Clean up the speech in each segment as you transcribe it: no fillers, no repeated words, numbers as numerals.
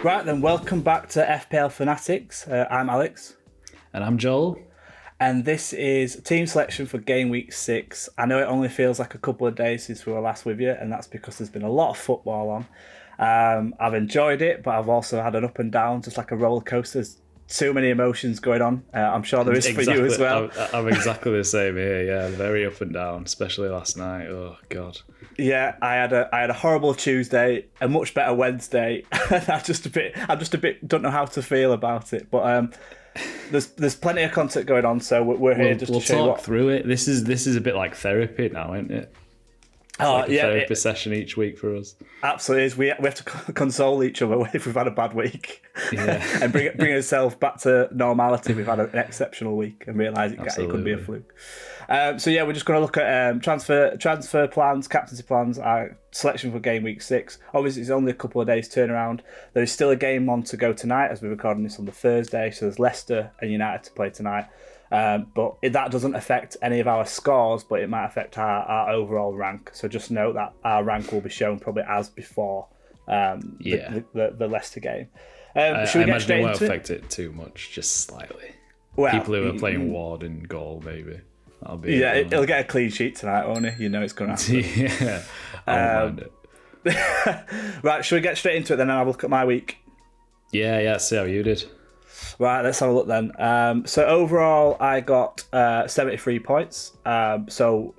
Right then, welcome back to FPL Fanataics. I'm Alex. And I'm Joel. And this is team selection for game week 6. I know it only feels like a couple of days since we were last with you, and that's because there's been a lot of football on. I've enjoyed it, but I've also had an up and down, just like a roller coaster. There's too many emotions going on. I'm sure there is for you as well. I'm exactly the same here, yeah. Very up and down, especially last night. Oh, God. Yeah, I had a horrible Tuesday, a much better Wednesday. I'm just a bit don't know how to feel about it, but there's plenty of content going on, so we're here just to show you what. We'll talk through it. This is a bit like therapy now, isn't it? It's a therapy session each week for us. Absolutely is. We have to console each other if we've had a bad week, and bring ourselves back to normality. We've had an exceptional week and realise it could be a fluke. So yeah, we're just going to look at transfer plans, captaincy plans, our selection for game week 6. Obviously, it's only a couple of days turnaround. There is still a game on to go tonight as we're recording this on the Thursday. So there's Leicester and United to play tonight. But that doesn't affect any of our scores, but it might affect our overall rank. So just note that our rank will be shown probably as before the Leicester game. I imagine it won't affect it too much, just slightly. Well, people who are playing Ward in goal, maybe. That'll be he'll get a clean sheet tonight, won't he? You know it's going to happen. Yeah, I won't mind it. Right, should we get straight into it then and have a look at my week? Yeah, see how you did. Right, let's have a look then. So overall, I got 73 points. So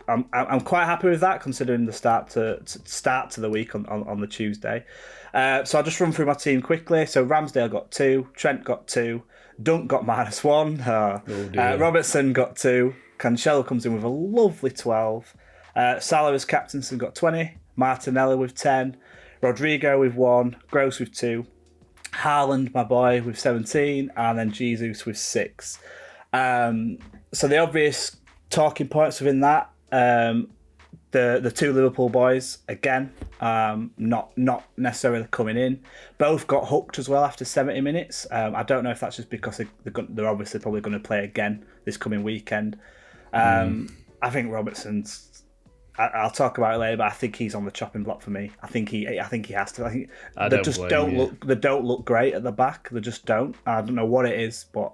I'm quite happy with that, considering the start to the week on the Tuesday. So I'll just run through my team quickly. So Ramsdale got 2, Trent got 2, Dunk got -1, Robertson got 2, Cancelo comes in with a lovely 12, Salah as captaincy got 20, Martinelli with 10, Rodrigo with 1, Gross with 2, Haaland, my boy, with 17, and then Jesus with 6. So the obvious talking points within that, the two Liverpool boys, again, not necessarily coming in. Both got hooked as well after 70 minutes. I don't know if that's just because they're obviously probably going to play again this coming weekend. I think Robertson's... I'll talk about it later, but I think he's on the chopping block for me. I think he has to. They don't look great at the back. They just don't. I don't know what it is, but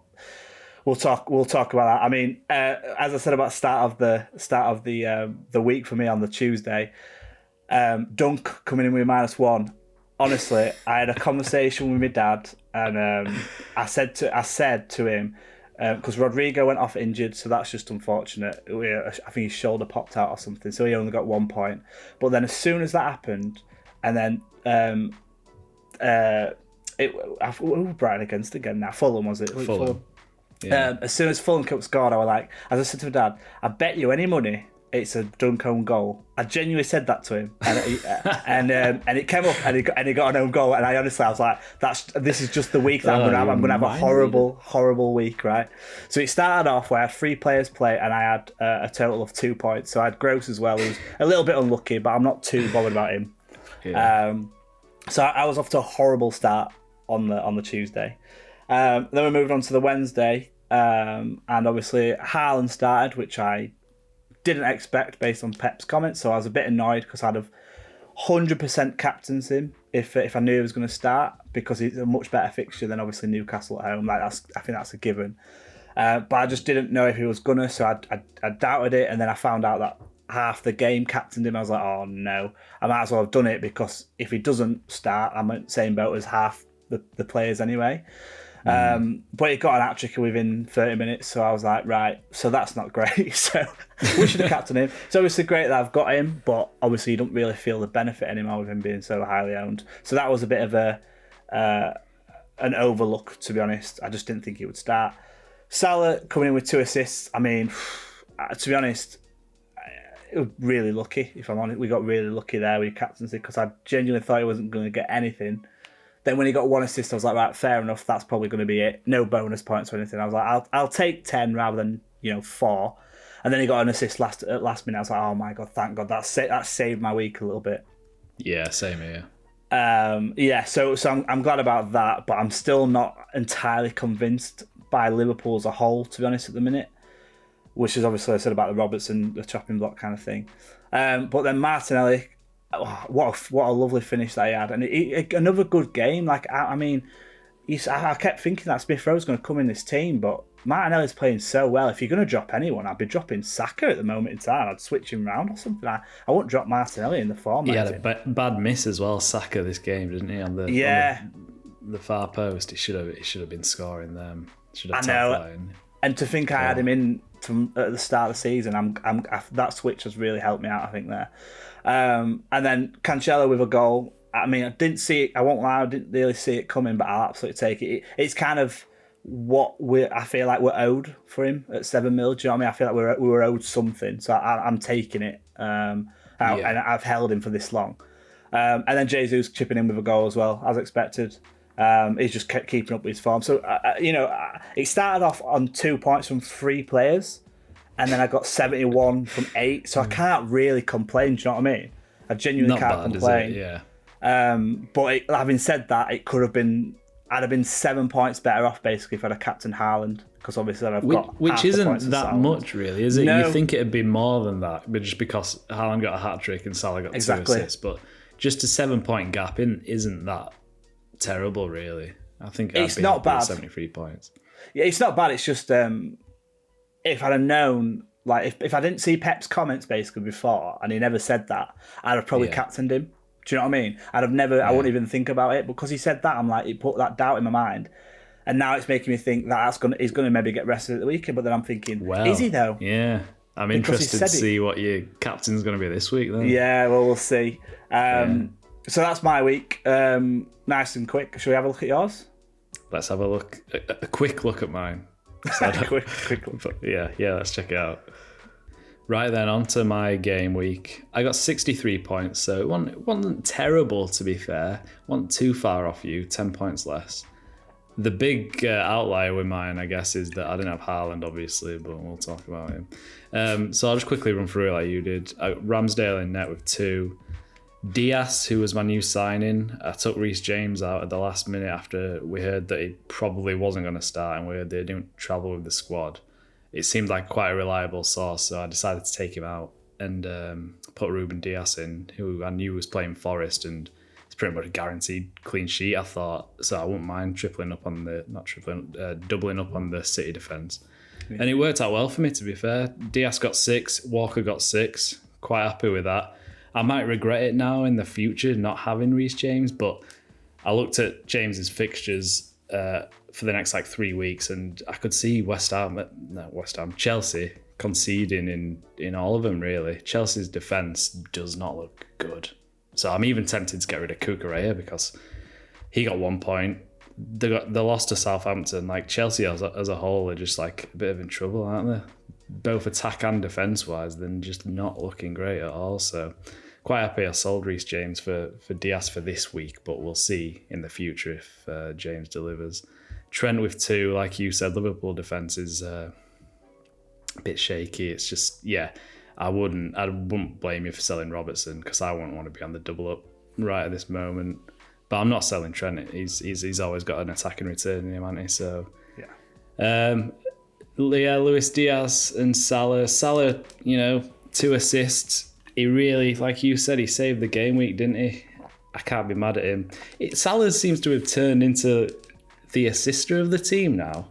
we'll talk about that. I mean, as I said about start of the week for me on the Tuesday, Dunk coming in with -1. Honestly, I had a conversation with my dad, and I said to him. Because Rodrigo went off injured, so that's just unfortunate. I think his shoulder popped out or something, so he only got 1 point. But then as soon as that happened, and then who was Brighton against again now? Fulham, was it? Fulham. Yeah. As soon as Fulham scored, I was like, as I said to my dad, I bet you any money it's a Dunk own goal. I genuinely said that to him, and it came up, and he got an own goal. And I was like, this is just the week that I'm gonna have. I'm gonna have a horrible week, right? So it started off where I had 3 players play, and I had a total of 2 points. So I had Gross as well, who was a little bit unlucky, but I'm not too bothered about him. Yeah. So I was off to a horrible start on the Tuesday. Then we moved on to the Wednesday, and obviously Haaland started, which I didn't expect based on Pep's comments, so I was a bit annoyed because I'd have 100% captained him if I knew he was going to start, because he's a much better fixture than obviously Newcastle at home. I think that's a given. But I just didn't know if he was gonna, so I doubted it, and then I found out that half the game captained him. I was like, oh no, I might as well have done it, because if he doesn't start, I'm in the same boat as half the players anyway. But he got an hat-trick within 30 minutes, so I was like, right, so that's not great. So we should have captained him. It's obviously great that I've got him, but obviously you don't really feel the benefit anymore with him being so highly owned. So that was a bit of an overlook, to be honest. I just didn't think he would start. Salah coming in with 2 assists. I mean, to be honest, really lucky, if I'm honest. We got really lucky there with captaincy, because I genuinely thought he wasn't going to get anything. Then when he got 1 assist, I was like, right, fair enough, that's probably going to be it. No bonus points or anything. I was like, I'll take 10 rather than 4. And then he got an assist at last minute. I was like, oh my God, thank God. That saved my week a little bit. Yeah, same here. So I'm glad about that, but I'm still not entirely convinced by Liverpool as a whole, to be honest, at the minute. Which is obviously I said about the Robertson, the chopping block kind of thing. But then Martinelli, what a lovely finish they had, and another good game. Like I mean, I kept thinking that Smith Rowe's going to come in this team, but Martinelli's playing so well. If you're going to drop anyone, I'd be dropping Saka at the moment in time. I'd switch him around or something. I wouldn't drop Martinelli in the form. He had a bad miss as well, Saka, this game, didn't he? On the far post, he should have been scoring them. Should have tapped that in. And to think I had him in from at the start of the season, that switch has really helped me out, I think, there. And then Cancelo with a goal. I mean, I didn't see it. I won't lie, I didn't really see it coming, but I'll absolutely take it. It's kind of what I feel like we're owed for him at 7 mil. Do you know what I mean? I feel like we were owed something, so I'm taking it. And I've held him for this long. And then Jesus chipping in with a goal as well, as expected. He's just kept keeping up with his form. So, it started off on 2 points from 3 players, and then I got 71 from 8. So I can't really complain. Do you know what I mean? I genuinely can't complain. Yeah. But having said that, I'd have been 7 points better off basically if I'd have captained Haaland, because obviously I've got which isn't that much really, is it? No. You think it'd be more than that, but just because Haaland got a hat trick and Salah got 2 assists, but just a 7 point gap isn't that terrible really. I think it's not bad. 73 points. Yeah, it's not bad. It's just if I'd have known, like if I didn't see Pep's comments basically before, and he never said that, I'd have probably captained him. Do you know what I mean? I wouldn't even think about it, because he said that. I'm like, it put that doubt in my mind, and now it's making me think that he's going to maybe get rested at the weekend. But then I'm thinking, is he though? Yeah, I'm interested to see what your captain's going to be this week. Then yeah, well, we'll see. So that's my week. Nice and quick. Shall we have a look at yours? Let's have a look. A quick look at mine. quick look. Yeah. Let's check it out. Right then, on to my game week. I got 63 points, so it wasn't terrible, to be fair. Wasn't too far off you, 10 points less. The big outlier with mine, I guess, is that I didn't have Haaland, obviously, but we'll talk about him. So I'll just quickly run through it like you did. Ramsdale in net with 2. Diaz, who was my new signing, I took Reece James out at the last minute after we heard that he probably wasn't going to start, and we heard they didn't travel with the squad. It seemed like quite a reliable source, so I decided to take him out and put Ruben Diaz in, who I knew was playing Forest, and it's pretty much a guaranteed clean sheet, I thought. So I wouldn't mind doubling up on the City defence. Yeah. And it worked out well for me, to be fair. Diaz got 6, Walker got 6. Quite happy with that. I might regret it now in the future, not having Reece James, but I looked at James's fixtures for the next 3 weeks, and I could see Chelsea conceding in all of them, really. Chelsea's defence does not look good. So I'm even tempted to get rid of Cucurella because he got 1 point. They lost to Southampton. Chelsea as a whole are just a bit of in trouble, aren't they? Both attack and defence-wise, then just not looking great at all. So quite happy I sold Reece James for Diaz for this week, but we'll see in the future if James delivers. Trent with 2, like you said, Liverpool defence is a bit shaky. It's just, I wouldn't blame you for selling Robertson, because I wouldn't want to be on the double up right at this moment. But I'm not selling Trent. He's always got an attacking return in him, hasn't he? So Luis Diaz and Salah. Salah, 2 assists. He really, like you said, he saved the game week, didn't he? I can't be mad at him. Salah seems to have turned into the assister of the team now.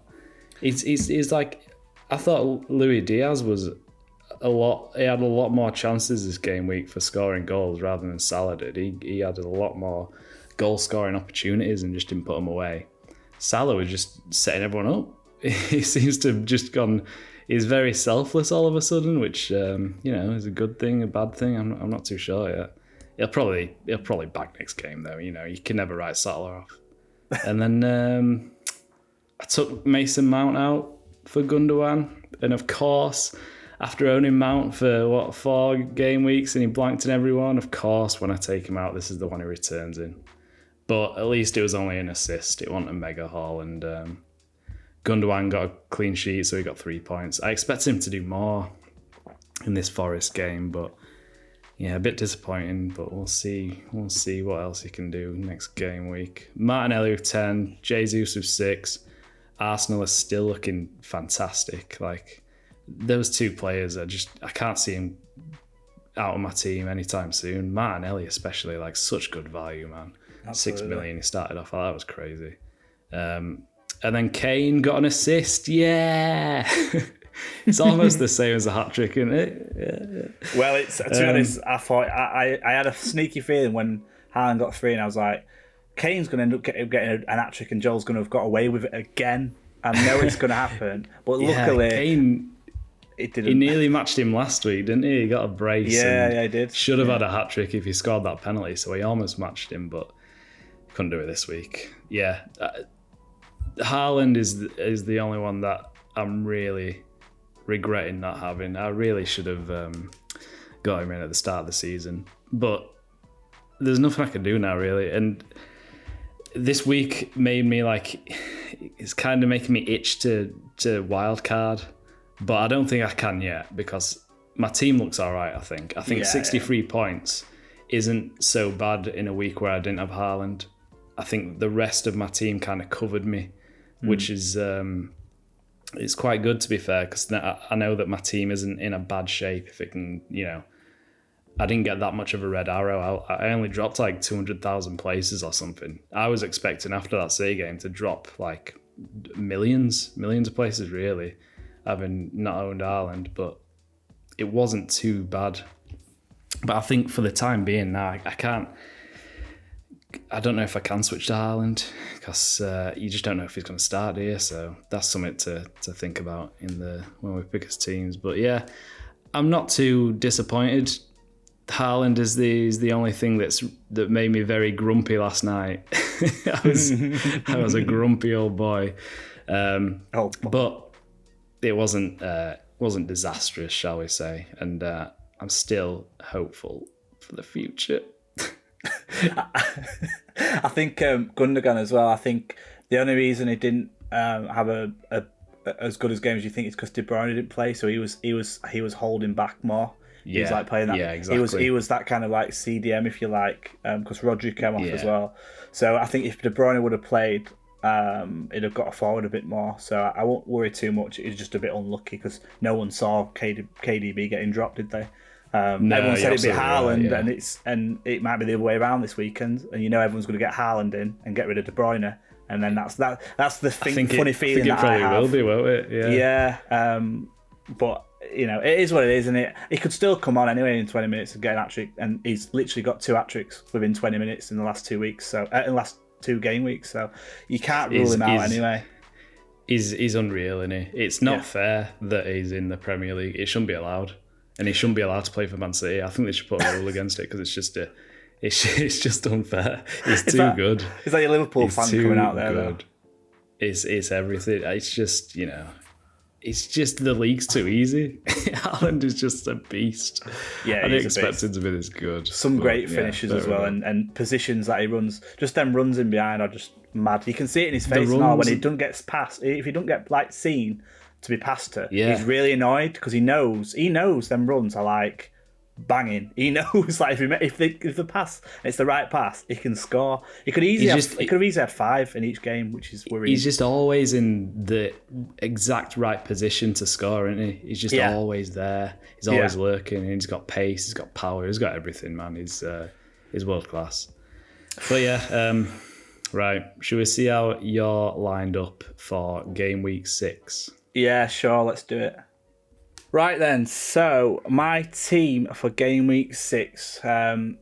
He's like, I thought Luis Diaz was he had a lot more chances this game week for scoring goals rather than Salah did. He had a lot more goal scoring opportunities and just didn't put them away. Salah was just setting everyone up. He seems to have just gone. He's very selfless all of a sudden, which is a good thing, a bad thing. I'm not too sure yet. He'll probably back next game though. You can never write Salah off. And then I took Mason Mount out for Gundogan, and of course, after owning Mount for 4 game weeks and he blanked in everyone, of course, when I take him out, this is the one he returns in. But at least it was only an assist. It wasn't a mega haul, and Gundogan got a clean sheet, so he got 3 points. I expect him to do more in this Forest game, but yeah, a bit disappointing, but we'll see. We'll see what else he can do next game week. Martinelli with 10, Jesus with 6. Arsenal are still looking fantastic. Those 2 players I can't see him out of my team anytime soon. Martinelli especially, like such good value, man. Absolutely. 6 million he started off. That was crazy. And then Kane got an assist. Yeah. It's almost the same as a hat-trick, isn't it? Yeah. Well, it's to be honest, I thought I had a sneaky feeling when Haaland got 3 and I was like, Kane's going to end up getting an hat-trick and Joel's going to have got away with it again. I know it's going to happen. But luckily... Kane... It didn't. He nearly matched him last week, didn't he? He got a brace. Yeah, he did. Should have had a hat trick if he scored that penalty. So he almost matched him, but couldn't do it this week. Yeah, Haaland is the only one that I'm really regretting not having. I really should have got him in at the start of the season, but there's nothing I can do now, really. And this week made me it's kind of making me itch to wild card. But I don't think I can yet because my team looks all right, I think. I think 63 points isn't so bad in a week where I didn't have Haaland. I think the rest of my team kind of covered me, which is it's quite good, to be fair, because I know that my team isn't in a bad shape. If it can, I didn't get that much of a red arrow. I only dropped like 200,000 places or something. I was expecting after that City game to drop like millions of places, really, having not owned Haaland, but it wasn't too bad. But I think for the time being now, I don't know if I can switch to Haaland because you just don't know if he's going to start here. So that's something to think about when we pick his teams. But yeah, I'm not too disappointed. Haaland is the only thing that made me very grumpy last night. I was a grumpy old boy. But it wasn't disastrous, shall we say, and I'm still hopeful for the future. I think Gundogan as well. I think the only reason he didn't have a as good as game as you think is because De Bruyne didn't play, so he was holding back more. He was like playing that. Yeah, exactly. He was that kind of like CDM, if you like, because Rodri came off as well. So I think if De Bruyne would have played, it'd have got forward a bit more. So I won't worry too much. It's just a bit unlucky because no one saw KDB getting dropped, did they? Everyone said it'd be Haaland, and it might be the other way around this weekend. And everyone's going to get Haaland in and get rid of De Bruyne, and then that's the thing. Funny feeling that I have. It probably will be, won't it? Yeah. Yeah. But it is what it is, and he could still come on anyway in 20 minutes and get an hat-trick, and he's literally got 2 hat-tricks within 20 minutes in the last 2 weeks. So in the last 2 game weeks, so you can't rule him out anyway. He's unreal, isn't he? It's not fair that he's in the Premier League. It shouldn't be allowed. And he shouldn't be allowed to play for Man City. I think they should put a rule against it because it's just unfair. He's too good. It's like a Liverpool fan coming out there. Good. It's everything. It's just it's just the league's too easy. Haaland is just a beast. Yeah, I didn't expect him to be this good. Some great finishes as well, and positions that he runs. Just them runs in behind are just mad. You can see it in his face now when he doesn't get past. If he doesn't get seen to be past her, he's really annoyed because he knows them runs are like banging. He knows like if the pass, it's the right pass, he can score. He could easily have easily had 5 in each game, which is worrying. He's just always in the exact right position to score, isn't he? He's just always there. He's always lurking, and he's got pace, he's got power, he's got everything, man. He's world class. But yeah, right. Should we see how you're lined up for game week 6? Yeah, sure, let's do it. Right then, so my team for game week 6,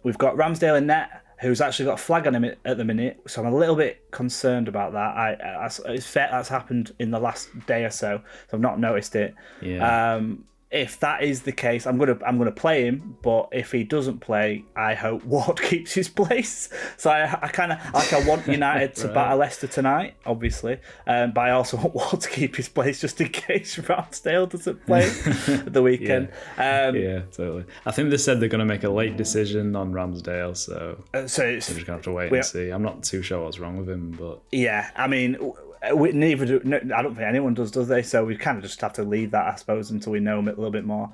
we've got Ramsdale in net, who's actually got a flag on him at the minute, so I'm a little bit concerned about that. It's fair that's happened in the last day or so I've not noticed it. Yeah. If that is the case, I'm gonna play him. But if he doesn't play, I hope Ward keeps his place. So I want United to batter Leicester tonight, obviously. But I also want Ward to keep his place just in case Ramsdale doesn't play at the weekend. Yeah, totally. I think they said they're going to make a late decision on Ramsdale, so we're just going to have to wait and see. I'm not too sure what's wrong with him, but yeah, I mean, we neither do. No, I don't think anyone does they? So we kind of just have to leave that, I suppose, until we know him a little bit more.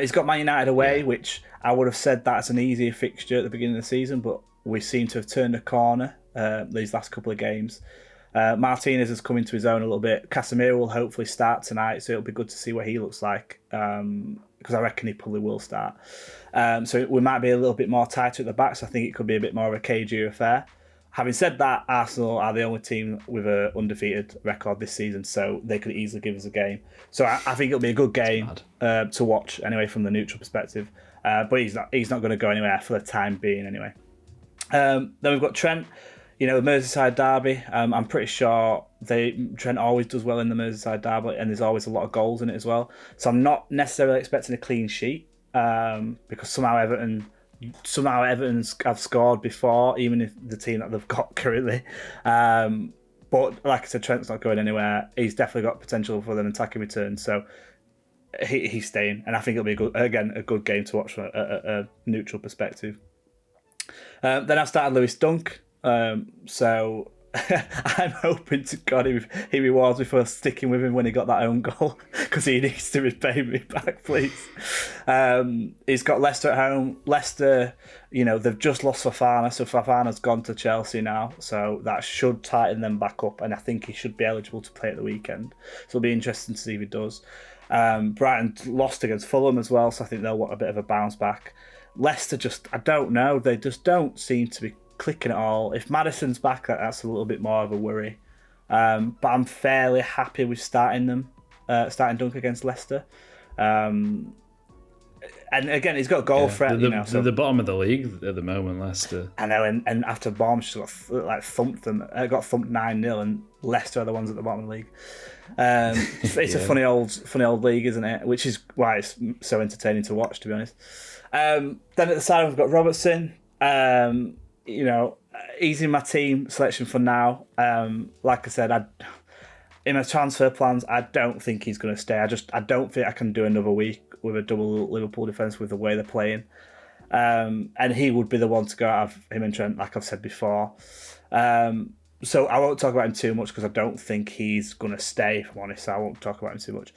He's got Man United away, which I would have said that's an easier fixture at the beginning of the season, but we seem to have turned a corner these last couple of games. Martinez has come into his own a little bit. Casemiro will hopefully start tonight, so it'll be good to see what he looks like, because I reckon he probably will start. So we might be a little bit more tighter at the back, so I think it could be a bit more of a cagey affair. Having said that, Arsenal are the only team with an undefeated record this season, so they could easily give us a game. So I think it'll be a good game to watch anyway from the neutral perspective. But he's not going to go anywhere for the time being anyway. Then we've got Trent, the Merseyside derby. I'm pretty sure Trent always does well in the Merseyside derby, and there's always a lot of goals in it as well. So I'm not necessarily expecting a clean sheet, because somehow Everton have scored before, even if the team that they've got currently. But like I said, Trent's not going anywhere. He's definitely got potential for an attacking return, so he's staying. And I think it'll be a good game to watch from a neutral perspective. Then I've started Lewis Dunk, so I'm hoping to God he rewards me for sticking with him when he got that own goal, because he needs to repay me back, please. He's got Leicester at home. Leicester, they've just lost Fofana, so Fofana's gone to Chelsea now, so that should tighten them back up, and I think he should be eligible to play at the weekend. So it'll be interesting to see if he does. Brighton lost against Fulham as well, so I think they'll want a bit of a bounce back. Leicester I don't know, they just don't seem to be clicking at all. If Maddison's back, that's a little bit more of a worry. But I'm fairly happy with starting Dunk against Leicester. And again, he's got a goal threat. They're the bottom of the league at the moment, Leicester. I know, and after Bournemouth got thumped them, got thumped 9-0, and Leicester are the ones at the bottom of the league. It's a funny old league, isn't it? Which is why it's so entertaining to watch, to be honest. Then at the side we've got Robertson. He's in my team selection for now. Like I said, in my transfer plans, I don't think he's going to stay. I don't think I can do another week with a double Liverpool defence with the way they're playing. And he would be the one to go out of him and Trent, like I've said before. So I won't talk about him too much because I don't think he's going to stay, if I'm honest. So I won't talk about him too much.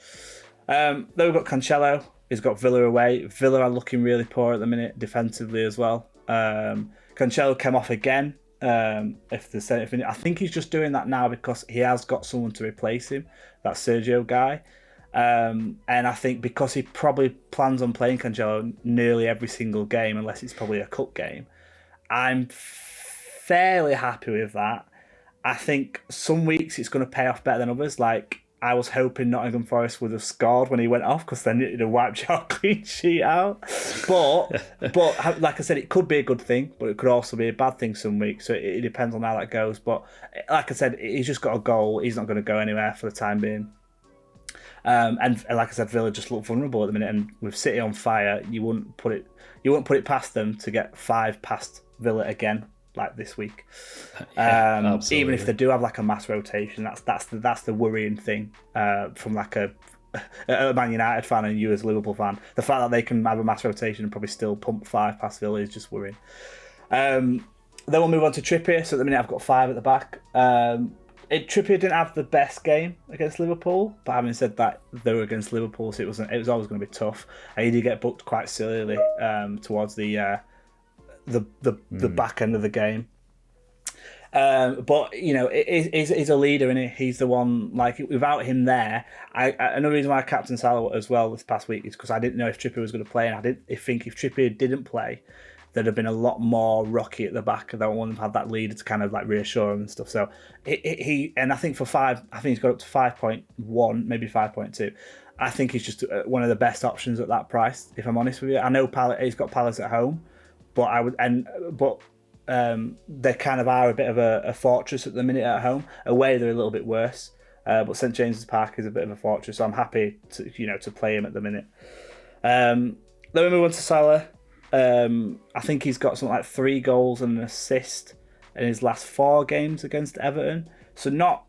Then we've got Cancelo. He's got Villa away. Villa are looking really poor at the minute, defensively as well. Cancelo came off again. I think he's just doing that now because he has got someone to replace him, that Sergio guy. And I think because he probably plans on playing Cancelo nearly every single game, unless it's probably a cup game, I'm fairly happy with that. I think some weeks it's going to pay off better than others. Like, I was hoping Nottingham Forest would have scored when he went off, because then it'd have wiped your clean sheet out. But like I said, it could be a good thing, but it could also be a bad thing some weeks. So it depends on how that goes. But like I said, he's just got a goal. He's not going to go anywhere for the time being. And like I said, Villa just look vulnerable at the minute. And with City on fire, you wouldn't put it past them to get 5 past Villa again, like this week. Even if they do have like a mass rotation, that's the worrying thing from like a Man United fan and you as a Liverpool fan. The fact that they can have a mass rotation and probably still pump 5 past Villa is just worrying. Then we'll move on to Trippier. So at the minute I've got 5 at the back. Trippier didn't have the best game against Liverpool, but having said that, they were against Liverpool, so it was always going to be tough. And he did get booked quite sillily towards the back end of the game. But he's a leader, and he's the one. Like, without him there, another reason why I captained Salah as well this past week is because I didn't know if Trippier was going to play, and I think if Trippier didn't play, there'd have been a lot more rocky at the back. I don't want to have that leader to kind of like reassure him and stuff. So he and I think for 5, I think he's got up to 5.1, maybe 5.2. I think he's just one of the best options at that price, if I'm honest with you. I know he's got Palace at home, but they kind of are a bit of a fortress at the minute at home. Away, they're a little bit worse. But St James's Park is a bit of a fortress, so I'm happy to play him at the minute. Then we move on to Salah. I think he's got something like 3 goals and an assist in his last 4 games against Everton. So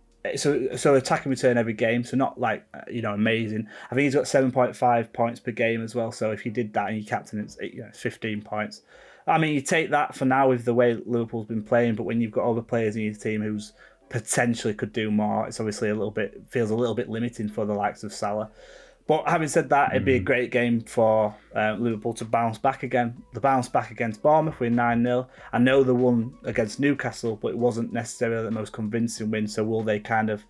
attacking return every game, so not like amazing. I think he's got 7.5 points per game as well. So if you did that and you captain, it's 15 points. I mean, you take that for now with the way Liverpool's been playing, but when you've got other players in your team who's potentially could do more, it's obviously feels a little bit limiting for the likes of Salah. But having said that, it'd be a great game for Liverpool to bounce back again. The bounce back against Bournemouth, win 9-0. I know they won against Newcastle, but it wasn't necessarily the most convincing win. So will they kind of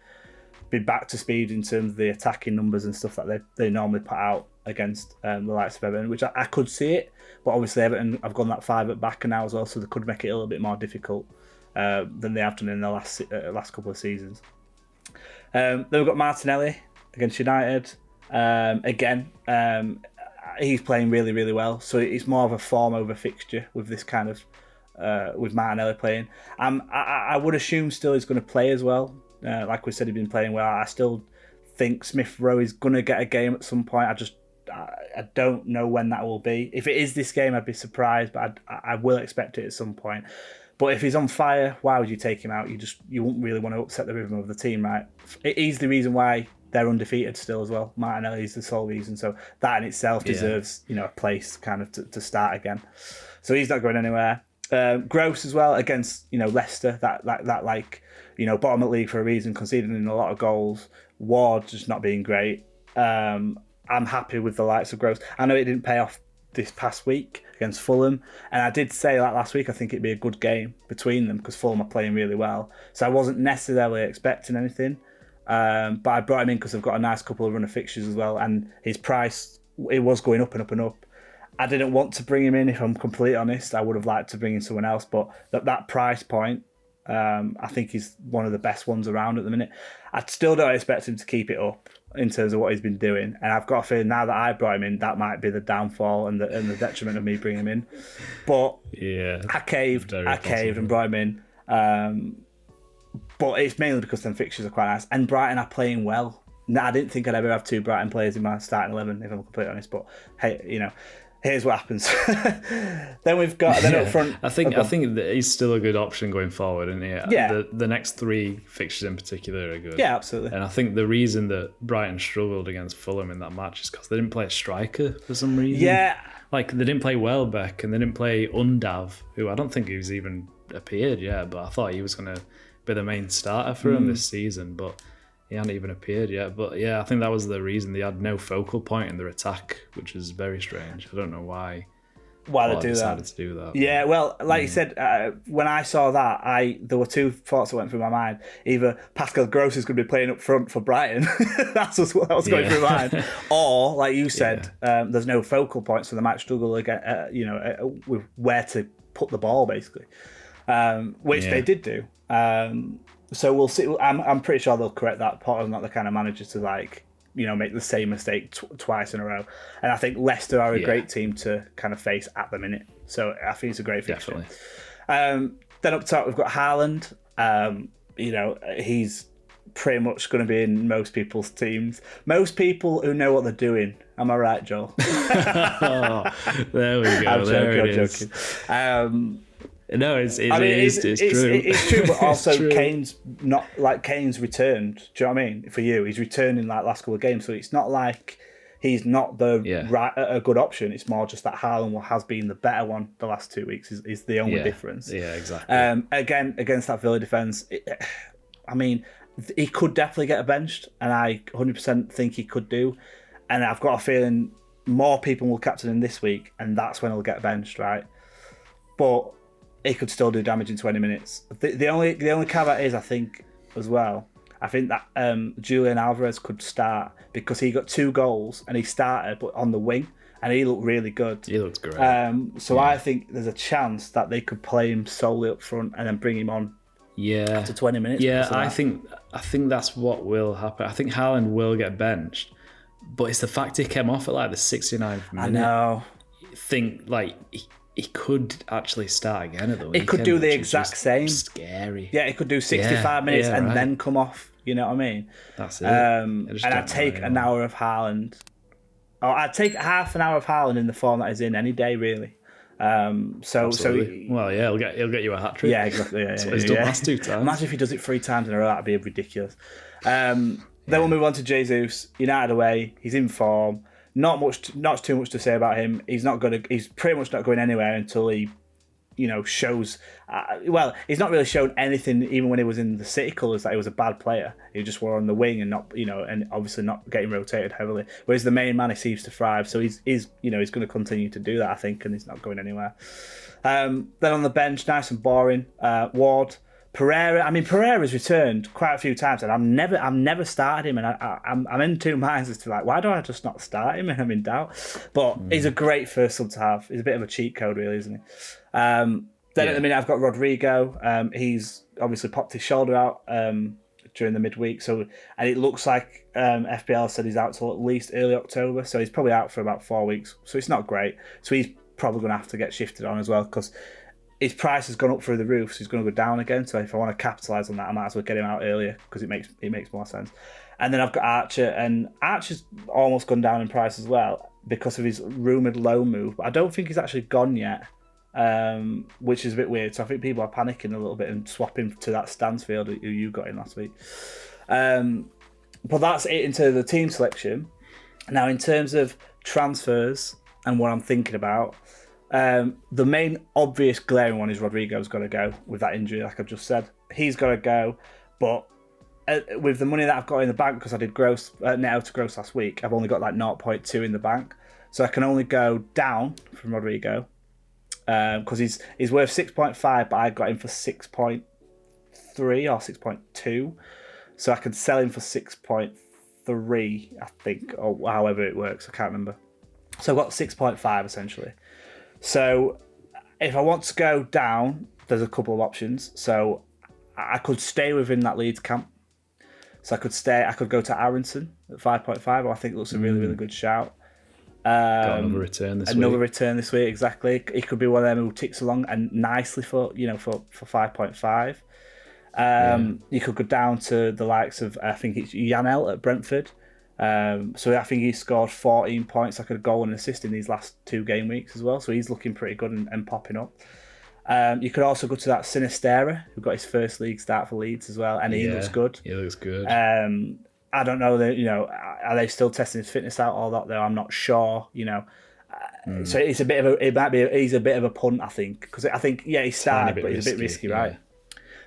be back to speed in terms of the attacking numbers and stuff that they normally put out against the likes of Everton, which I could see it. But obviously Everton have gone that 5 at back now as well, so they could make it a little bit more difficult than they have done in the last couple of seasons. Then we've got Martinelli against United. He's playing really, really well. So it's more of a form over fixture with this kind of with Martinelli playing. I would assume still he's going to play as well. Like we said, he's been playing well. I still think Smith Rowe is going to get a game at some point. I don't know when that will be. If it is this game, I'd be surprised, but I will expect it at some point. But if he's on fire, why would you take him out? You wouldn't really want to upset the rhythm of the team, right? He's the reason why they're undefeated still as well. Martinelli is the sole reason, so that in itself deserves a place kind of to start again. So he's not going anywhere. Gross as well against Leicester, that bottom of the league for a reason, conceding a lot of goals. Ward just not being great. I'm happy with the likes of Gross. I know it didn't pay off this past week against Fulham, and I did say that last week. I think it'd be a good game between them because Fulham are playing really well. So I wasn't necessarily expecting anything. But I brought him in because they've got a nice couple of run of fixtures as well, and his price, it was going up and up and up. I didn't want to bring him in, if I'm completely honest. I would have liked to bring in someone else, but that price point, I think he's one of the best ones around at the minute. I still don't expect him to keep it up in terms of what he's been doing, and I've got a feeling now that I brought him in, that might be the downfall and the detriment of me bringing him in. But I caved and brought him in. But it's mainly because them fixtures are quite nice. And Brighton are playing well. I didn't think I'd ever have 2 Brighton players in my starting 11, if I'm completely honest. But hey, here's what happens. Then we've got up front. I think that he's still a good option going forward, isn't he? Yeah. The next 3 fixtures in particular are good. Yeah, absolutely. And I think the reason that Brighton struggled against Fulham in that match is because they didn't play a striker for some reason. Yeah. Like, they didn't play Welbeck and they didn't play Undav, who I don't think he's even appeared yet, but I thought he was going to be the main starter for him this season, but he hadn't even appeared yet. But yeah, I think that was the reason. They had no focal point in their attack, which is very strange. I don't know why they decided to do that. Yeah, well, like you said, when I saw that, there were 2 thoughts that went through my mind. Either Pascal Gross is going to be playing up front for Brighton. That's what was going through my mind. Or, like you said, there's no focal point, so they might struggle again, with where to put the ball, basically, which they did do. So we'll see. I'm pretty sure they'll correct that. Potter's not the kind of manager to make the same mistake twice in a row. And I think Leicester are a great team to kind of face at the minute. So I think it's a great fixture. Definitely. Then up top we've got Haaland. He's pretty much going to be in most people's teams. Most people who know what they're doing. Am I right, Joel? Oh, there we go. I'm joking. No, it's true. It's true, but also Kane's returned. Do you know what I mean? For you, he's returning like last couple of games, so it's not like he's not a good option. It's more just that Haaland has been the better one the last 2 weeks is the only difference. Yeah, exactly. Again, against that Villa defence, he could definitely get benched, and I 100% think he could do. And I've got a feeling more people will captain him this week, and that's when he'll get benched, right? But he could still do damage in 20 minutes. The only caveat is, I think that Julian Alvarez could start because he got 2 goals and he started, but on the wing, and he looked really good. He looked great. I think there's a chance that they could play him solely up front and then bring him on. After 20 minutes. Yeah, I think that's what will happen. I think Haaland will get benched, but it's the fact he came off at like the 69th minute. I know. He could actually start again at the weekend. He could do the exact same. Scary. Yeah, he could do 65 minutes and then come off. You know what I mean? That's it. And I'd take an hour of Haaland. Or I'd take half an hour of Haaland in the form that he's in any day, really. Absolutely. Well, yeah, he'll get you a hat trick. Yeah, exactly. Yeah, That's what he's done last 2 times. Imagine if he does it 3 times in a row. That'd be ridiculous. Then we'll move on to Jesus. United away. He's in form. Not too much to say about him. He's pretty much not going anywhere until he shows. Well, he's not really shown anything even when he was in the City colours that he was a bad player. He just were on the wing and not, and obviously not getting rotated heavily. Whereas the main man, he seems to thrive. So he's going to continue to do that, I think, and he's not going anywhere. Then on the bench, nice and boring. Ward, Pereira. I mean, Pereira's returned quite a few times, and I've never started him, and I'm in two minds as to why do I just not start him? And I'm in doubt. But he's a great first sub to have. He's a bit of a cheat code, really, isn't he? Then at the minute, I've got Rodrigo. He's obviously popped his shoulder out during the midweek, and it looks like FPL said he's out till at least early October, so he's probably out for about 4 weeks. So it's not great. So he's probably going to have to get shifted on as well, because his price has gone up through the roof, so he's going to go down again. So if I want to capitalise on that, I might as well get him out earlier, because it makes more sense. And then I've got Archer, and Archer's almost gone down in price as well because of his rumoured loan move, but I don't think he's actually gone yet. Which is a bit weird. So I think people are panicking a little bit and swapping to that Stansfield who you got in last week. But that's it into the team selection. Now, in terms of transfers and what I'm thinking about, the main obvious glaring one is Rodrigo's got to go with that injury, like I've just said. He's got to go, but with the money that I've got in the bank, because I did net out to gross last week, I've only got 0.2 in the bank. So I can only go down from Rodrigo. Because he's worth 6.5, but I got him for 6.3 or 6.2, so I could sell him for 6.3, I think, or however it works. I can't remember. So I've got 6.5 essentially. So if I want to go down, there's a couple of options. So I could stay within that Leeds camp. So I could go to Aronson at 5.5. I think it looks a really, really good shout. Got another return this week. Exactly. He could be one of them who ticks along and nicely for 5.5. You could go down to the likes of, I think it's Janel at Brentford. So I think he scored 14 points, like a goal and assist in these last 2 game weeks as well. So he's looking pretty good and popping up. You could also go to that Sinistera, who got his first league start for Leeds as well, and he looks good. He looks good. I don't know that, are they still testing his fitness out or that? Though I'm not sure. So it's a bit of he's a bit of a punt, I think, because I think he started, but he's a bit risky, right?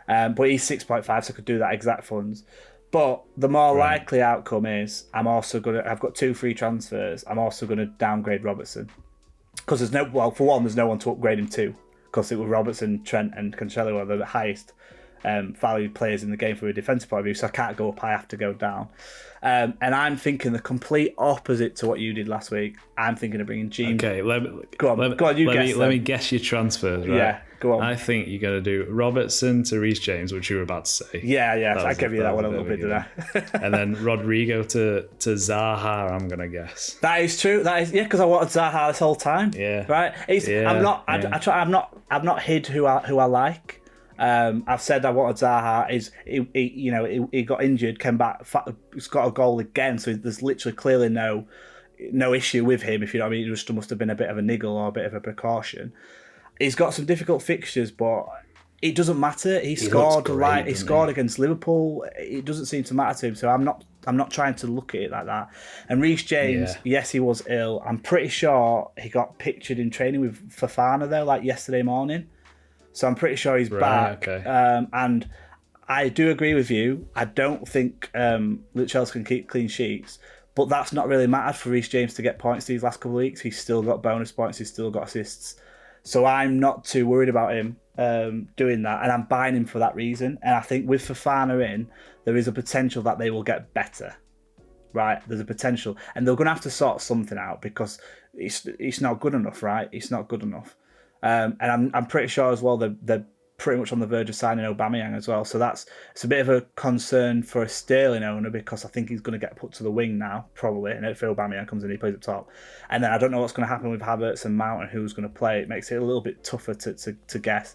But he's 6.5, so I could do that exact funds. But the more likely outcome is I've got 2 free transfers. I'm also gonna downgrade Robertson, because there's no one to upgrade him to, because it was Robertson, Trent, and Cancelo are the highest valued players in the game from a defensive point of view, so I can't go up, I have to go down. And I'm thinking the complete opposite to what you did last week. I'm thinking of bringing Gene. Okay, let me guess your transfers, right? Yeah, go on. I think you're going to do Robertson to Reece James, which you were about to say. Yeah, I gave you that one a little bit, didn't I? And then Rodrigo to Zaha, I'm going to guess. That is true. That is, because I wanted Zaha this whole time. Yeah. Right? I've not hid who I like. I've said I wanted Zaha. He got injured, came back, he's got a goal again. So there's literally clearly no issue with him. If you know what I mean, it just must have been a bit of a niggle or a bit of a precaution. He's got some difficult fixtures, but it doesn't matter. He scored against Liverpool. It doesn't seem to matter to him. So I'm not trying to look at it like that. And Reece James, yes, he was ill. I'm pretty sure he got pictured in training with Fofana though, like yesterday morning. So I'm pretty sure he's back. Okay. And I do agree with you. I don't think Chelsea can keep clean sheets, but that's not really mattered for Reece James to get points these last couple of weeks. He's still got bonus points. He's still got assists. So I'm not too worried about him doing that, and I'm buying him for that reason. And I think with Fofana in, there is a potential that they will get better. Right? There's a potential. And they're going to have to sort something out, because it's not good enough, right? It's not good enough. And I'm pretty sure as well they're pretty much on the verge of signing Aubameyang as well. So it's a bit of a concern for a Sterling owner, because I think he's going to get put to the wing now, probably. And if Aubameyang comes in, he plays up top. And then I don't know what's going to happen with Havertz and Mount and who's going to play. It makes it a little bit tougher to guess.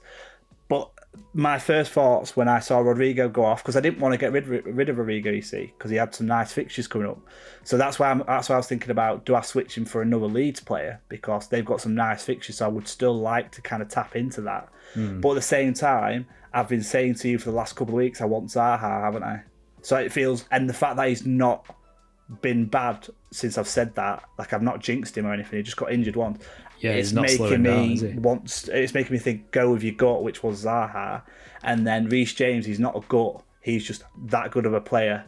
But my first thoughts when I saw Rodrigo go off, because I didn't want to get rid of Rodrigo, you see, because he had some nice fixtures coming up. So that's why I was thinking about, do I switch him for another Leeds player, because they've got some nice fixtures. So I would still like to kind of tap into that. But at the same time, I've been saying to you for the last couple of weeks, I want Zaha, haven't I? So it feels, and the fact that he's not been bad since I've said that. Like, I've not jinxed him or anything. He just got injured once. Yeah, he's not slowing down, is he? It's making me think, go with your gut, which was Zaha. And then Reece James, he's not a gut. He's just that good of a player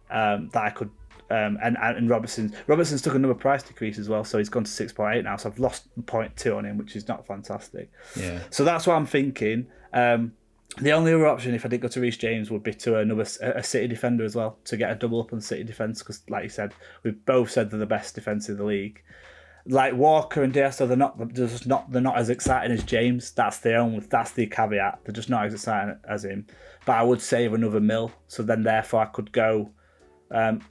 that I could... and Robertson's took another price decrease as well, so he's gone to 6.8 now. So I've lost 0.2 on him, which is not fantastic. Yeah. So that's what I'm thinking. The only other option, if I did go to Reece James, would be to a City defender as well, to get a double up on City defence, because, like you said, we've both said they're the best defence in the league. Like Walker and Diaz, they're not as exciting as James. That's the caveat. They're just not as exciting as him. But I would save another mil, so then therefore I could go. If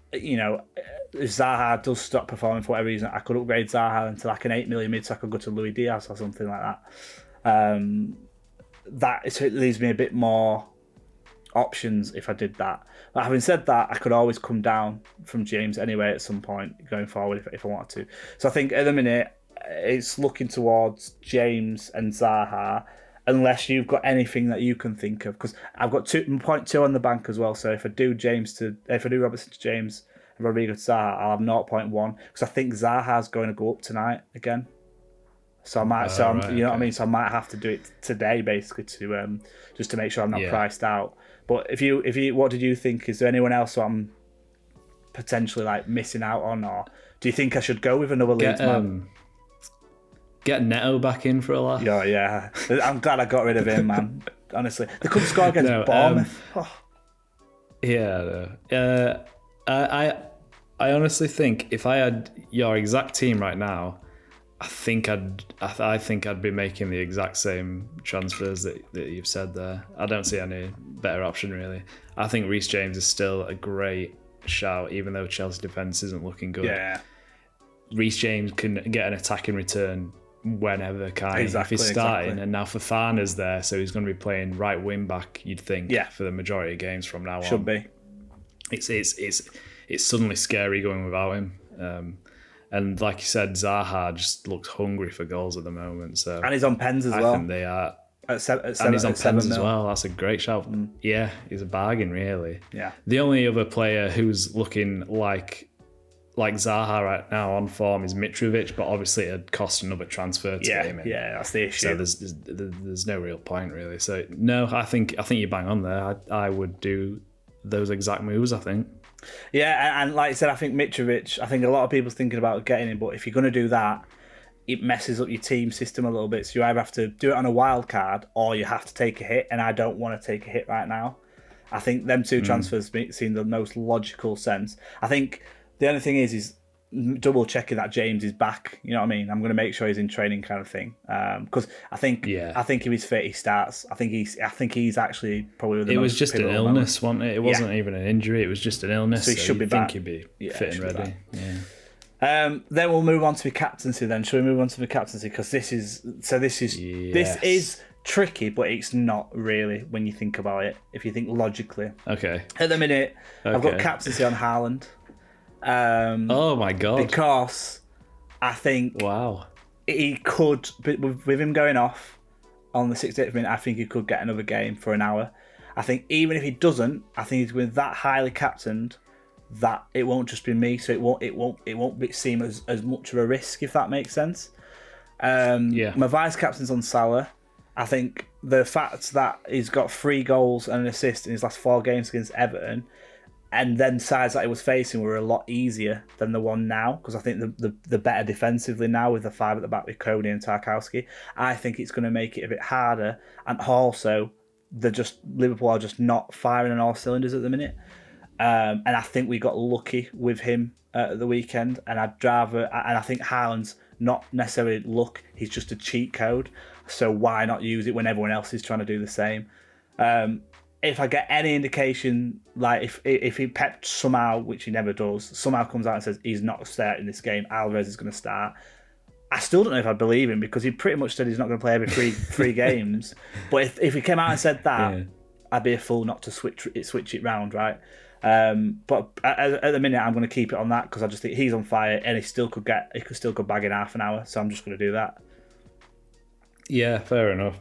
Zaha does stop performing for whatever reason, I could upgrade Zaha into like an 8 million mid, so I could go to Luis Diaz or something like that. It leaves me a bit more options if I did that. But having said that, I could always come down from James anyway at some point going forward if I wanted to. So I think at the minute it's looking towards James and Zaha, unless you've got anything that you can think of. Because I've got 2.2 on the bank as well. So if I do Robertson to James and Rodrigo to Zaha, I'll have 0.1 because I think Zaha's going to go up tonight again. So I might, what I mean. So I might have to do it today, basically, to just to make sure I'm not priced out. But if you, what did you think? Is there anyone else who I'm potentially like missing out on, or do you think I should go with another Leeds man? Get Neto back in for a laugh. Yeah. I'm glad I got rid of him, man. Honestly, they couldn't score against Bournemouth. I honestly think if I had your exact team right now, I think I'd be making the exact same transfers that you've said there. I don't see any better option really. I think Reece James is still a great shout, even though Chelsea defence isn't looking good. Yeah, Reece James can get an attacking return whenever, if he's starting. And now Fofana's there, so he's going to be playing right wing back, you'd think, for the majority of games from now on. Should be. It's suddenly scary going without him. And like you said, Zaha just looks hungry for goals at the moment. So and he's on pens as well. I think they are. At seven, and he's on pens as mil. well. That's a great shout. Yeah, he's a bargain, really. Yeah. The only other player who's looking like Zaha right now on form is Mitrovic, but obviously it'd cost another transfer to get him in. Yeah, that's the issue. So there's no real point really. So no, I think you bang on there. I would do those exact moves, I think. Yeah, and like I said, I think Mitrovic, I think a lot of people's thinking about getting him, but if you're going to do that, it messes up your team system a little bit. So you either have to do it on a wild card or you have to take a hit, and I don't want to take a hit right now. I think them two transfers seem the most logical sense. I think the only thing is double checking that James is back. You know what I mean? I'm going to make sure he's in training, kind of thing. Because I think if he's fit, he starts. I think he's actually probably the most. It was just an illness, wasn't it? It wasn't even an injury. It was just an illness. So he should be back. He'd be fit and ready. Then we'll move on to the captaincy. Then shall we move on to the captaincy? Because this is tricky, but it's not really when you think about it. If you think logically. Okay. At the minute, I've got captaincy on Haaland. Oh my god! Because I think he could, with him going off on the 68th minute, I think he could get another game for an hour. I think even if he doesn't, I think he's with that highly captained that it won't just be me, so it won't seem as much of a risk, if that makes sense. My vice captain's on Salah. I think the fact that he's got 3 goals and an assist in his last 4 games against Everton, and then sides that he was facing were a lot easier than the one now, because I think the better defensively now with the 5 at the back with Cody and Tarkowski. I think it's going to make it a bit harder, and also Liverpool are just not firing on all cylinders at the minute. And I think we got lucky with him at the weekend, and I think Haaland's not necessarily luck, he's just a cheat code, so why not use it when everyone else is trying to do the same? If I get any indication, like if he Pep somehow, which he never does, somehow comes out and says he's not starting this game, Alvarez is going to start, I still don't know if I believe him, because he pretty much said he's not going to play every three games. But if he came out and said that, I'd be a fool not to switch it round, right? But at the minute, I'm going to keep it on that, because I just think he's on fire, and he could still go bag in half an hour. So I'm just going to do that. Yeah, fair enough.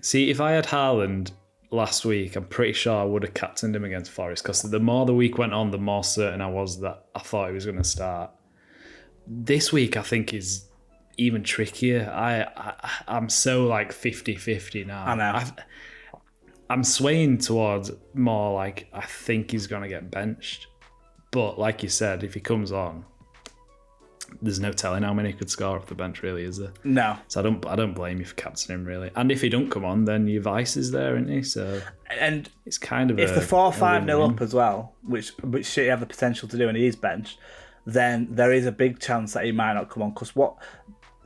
See, if I had Haaland last week, I'm pretty sure I would have captained him against Forest because the more the week went on, the more certain I was that I thought he was going to start. This week, I think, is even trickier. I'm so like 50-50 now. I know. I'm swaying towards more like I think he's going to get benched. But like you said, if he comes on, there's no telling how many he could score off the bench, really, is there? No. So I don't blame you for captaining him, really. And if he don't come on, then your Vice is there, isn't he? So and it's kind of if the 4-5-0 up as well, which he have the potential to do, and he is benched, then there is a big chance that he might not come on because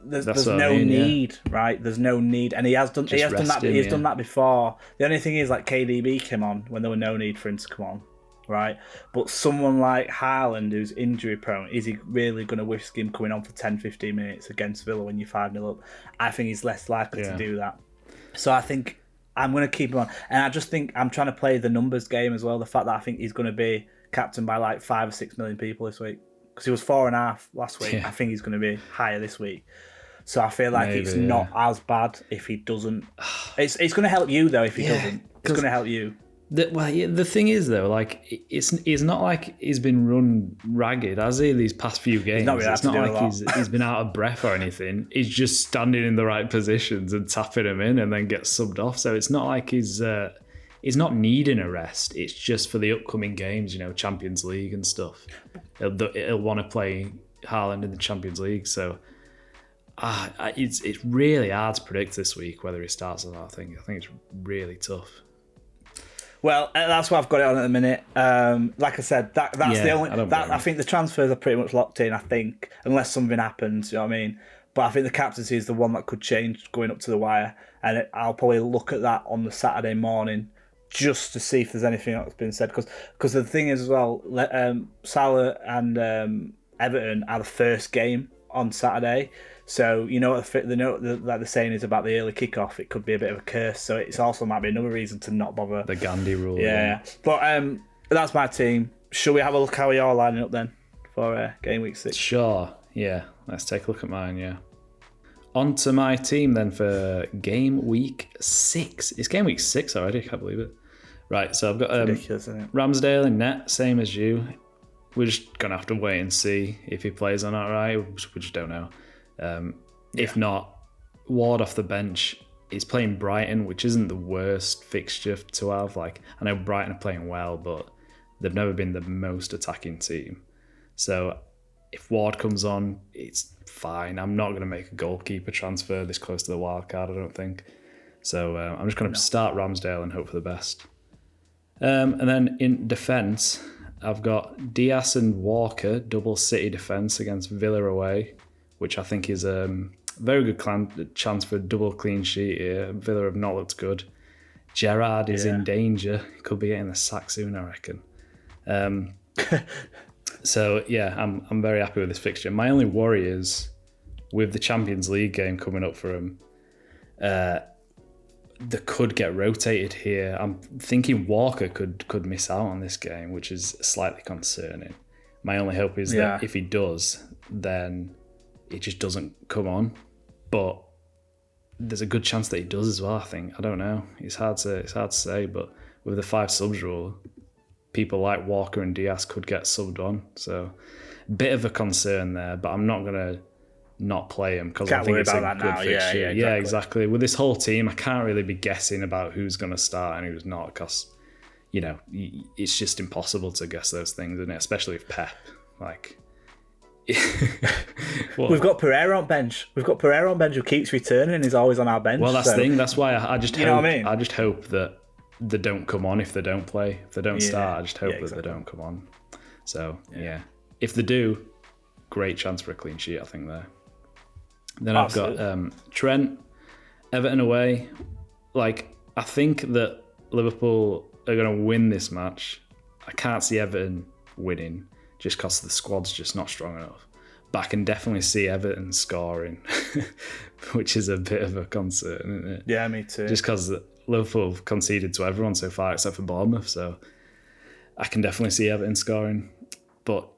there's no need, right? There's no need, and he has done that. He's done that before. The only thing is, like KDB came on when there was no need for him to come on, right? But someone like Haaland, who's injury prone, is he really going to risk him coming on for 10-15 minutes against Villa when you're 5-0 up? I think he's less likely to do that. So I think I'm going to keep him on, and I just think I'm trying to play the numbers game as well. The fact that I think he's going to be captained by like 5 or 6 million people this week. Because he was 4.5 last week. I think he's going to be higher this week. So I feel like it's not as bad if he doesn't. It's going to help you though if he doesn't. It's going to help you. The thing is though, like it's not like he's been run ragged, has he? These past few games, it's not like he's been out of breath or anything. He's just standing in the right positions and tapping him in, and then gets subbed off. So it's not like he's not needing a rest. It's just for the upcoming games, Champions League and stuff. He'll want to play Haaland in the Champions League. So it's really hard to predict this week whether he starts or not. I think it's really tough. Well, that's what I've got it on at the minute. Like I said, that's the only. I think the transfers are pretty much locked in. I think unless something happens, you know what I mean. But I think the captaincy is the one that could change going up to the wire, and I'll probably look at that on the Saturday morning just to see if there's anything that's been said. Because the thing is as well, Salah and Everton are the first game on Saturday. So what the saying is about the early kickoff. It could be a bit of a curse. So it's also might be another reason to not bother. The Gandhi rule. Yeah. But that's my team. Shall we have a look how you're lining up then for game week 6? Sure. Yeah. Let's take a look at mine. Yeah. On to my team then for game week 6. It's game week 6 already. I can't believe it. Right. So I've got ridiculous, isn't it? Ramsdale in net, same as you. We're just gonna have to wait and see if he plays or not. Right. We just don't know. If not, Ward off the bench. He's playing Brighton, which isn't the worst fixture to have. Like, I know Brighton are playing well, but they've never been the most attacking team. So if Ward comes on, it's fine. I'm not going to make a goalkeeper transfer this close to the wild card, I don't think. So I'm just going to start Ramsdale and hope for the best. And then in defence, I've got Diaz and Walker, double City defence against Villa away, which I think is a very good chance for a double clean sheet here. Villa have not looked good. Gerrard is in danger. Could be getting the sack soon, I reckon. So, yeah, I'm very happy with this fixture. My only worry is with the Champions League game coming up for him, they could get rotated here. I'm thinking Walker could miss out on this game, which is slightly concerning. My only hope is that if he does, then it just doesn't come on. But there's a good chance that he does as well, I think. I don't know. It's hard to say, but with the 5 subs rule, people like Walker and Diaz could get subbed on. So a bit of a concern there, but I'm not going to not play him because I think it's a good fixture. Yeah, exactly. With this whole team, I can't really be guessing about who's going to start and who's not because, it's just impossible to guess those things, isn't it? Especially with Pep. Like... We've got Pereira on bench. Who keeps returning and is always on our bench. Well, that's the thing. That's why I just hope. I just hope that they don't come on if they don't play. If they don't start, I just hope that they don't come on. So if they do, great chance for a clean sheet, I think there. Then I've got Trent, Everton away. Like, I think that Liverpool are going to win this match. I can't see Everton winning just because the squad's just not strong enough. But I can definitely see Everton scoring, which is a bit of a concern, isn't it? Yeah, me too. Just because Liverpool have conceded to everyone so far except for Bournemouth, so I can definitely see Everton scoring. But,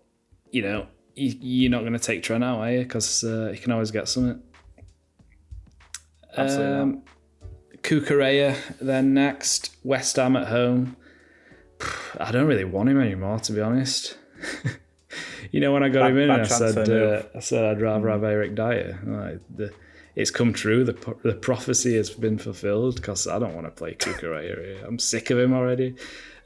you're not going to take Trent out, are you? Because he can always get something. Absolutely not. Cucurella then next. West Ham at home. I don't really want him anymore, to be honest. When I got him in, I said I'd rather have Eric Dyer. It's come true. The prophecy has been fulfilled because I don't want to play Cucurella here. I'm sick of him already.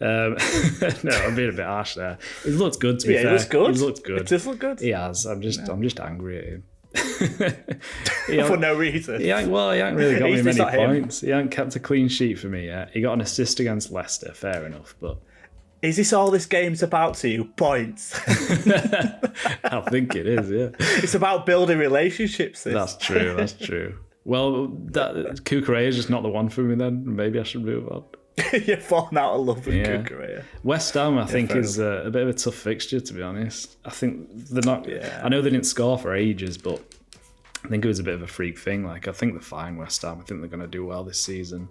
No, I'm being a bit harsh there. He's looked good, to be fair. He looks good. He's looked good. It does look good. He has. I'm just angry at him. For no reason. He ain't really got me many points. He ain't kept a clean sheet for me yet. He got an assist against Leicester, fair enough, but... Is this all this game's about to you? Points. I think it is, yeah. It's about building relationships. That's true. Well, Cucurella is just not the one for me then. Maybe I should move on. You're falling out of love with Cucurella. West Ham, I think, is a bit of a tough fixture, to be honest. I think they're not... Yeah. I know they didn't score for ages, but I think it was a bit of a freak thing. Like, I think they're fine, West Ham. I think they're going to do well this season.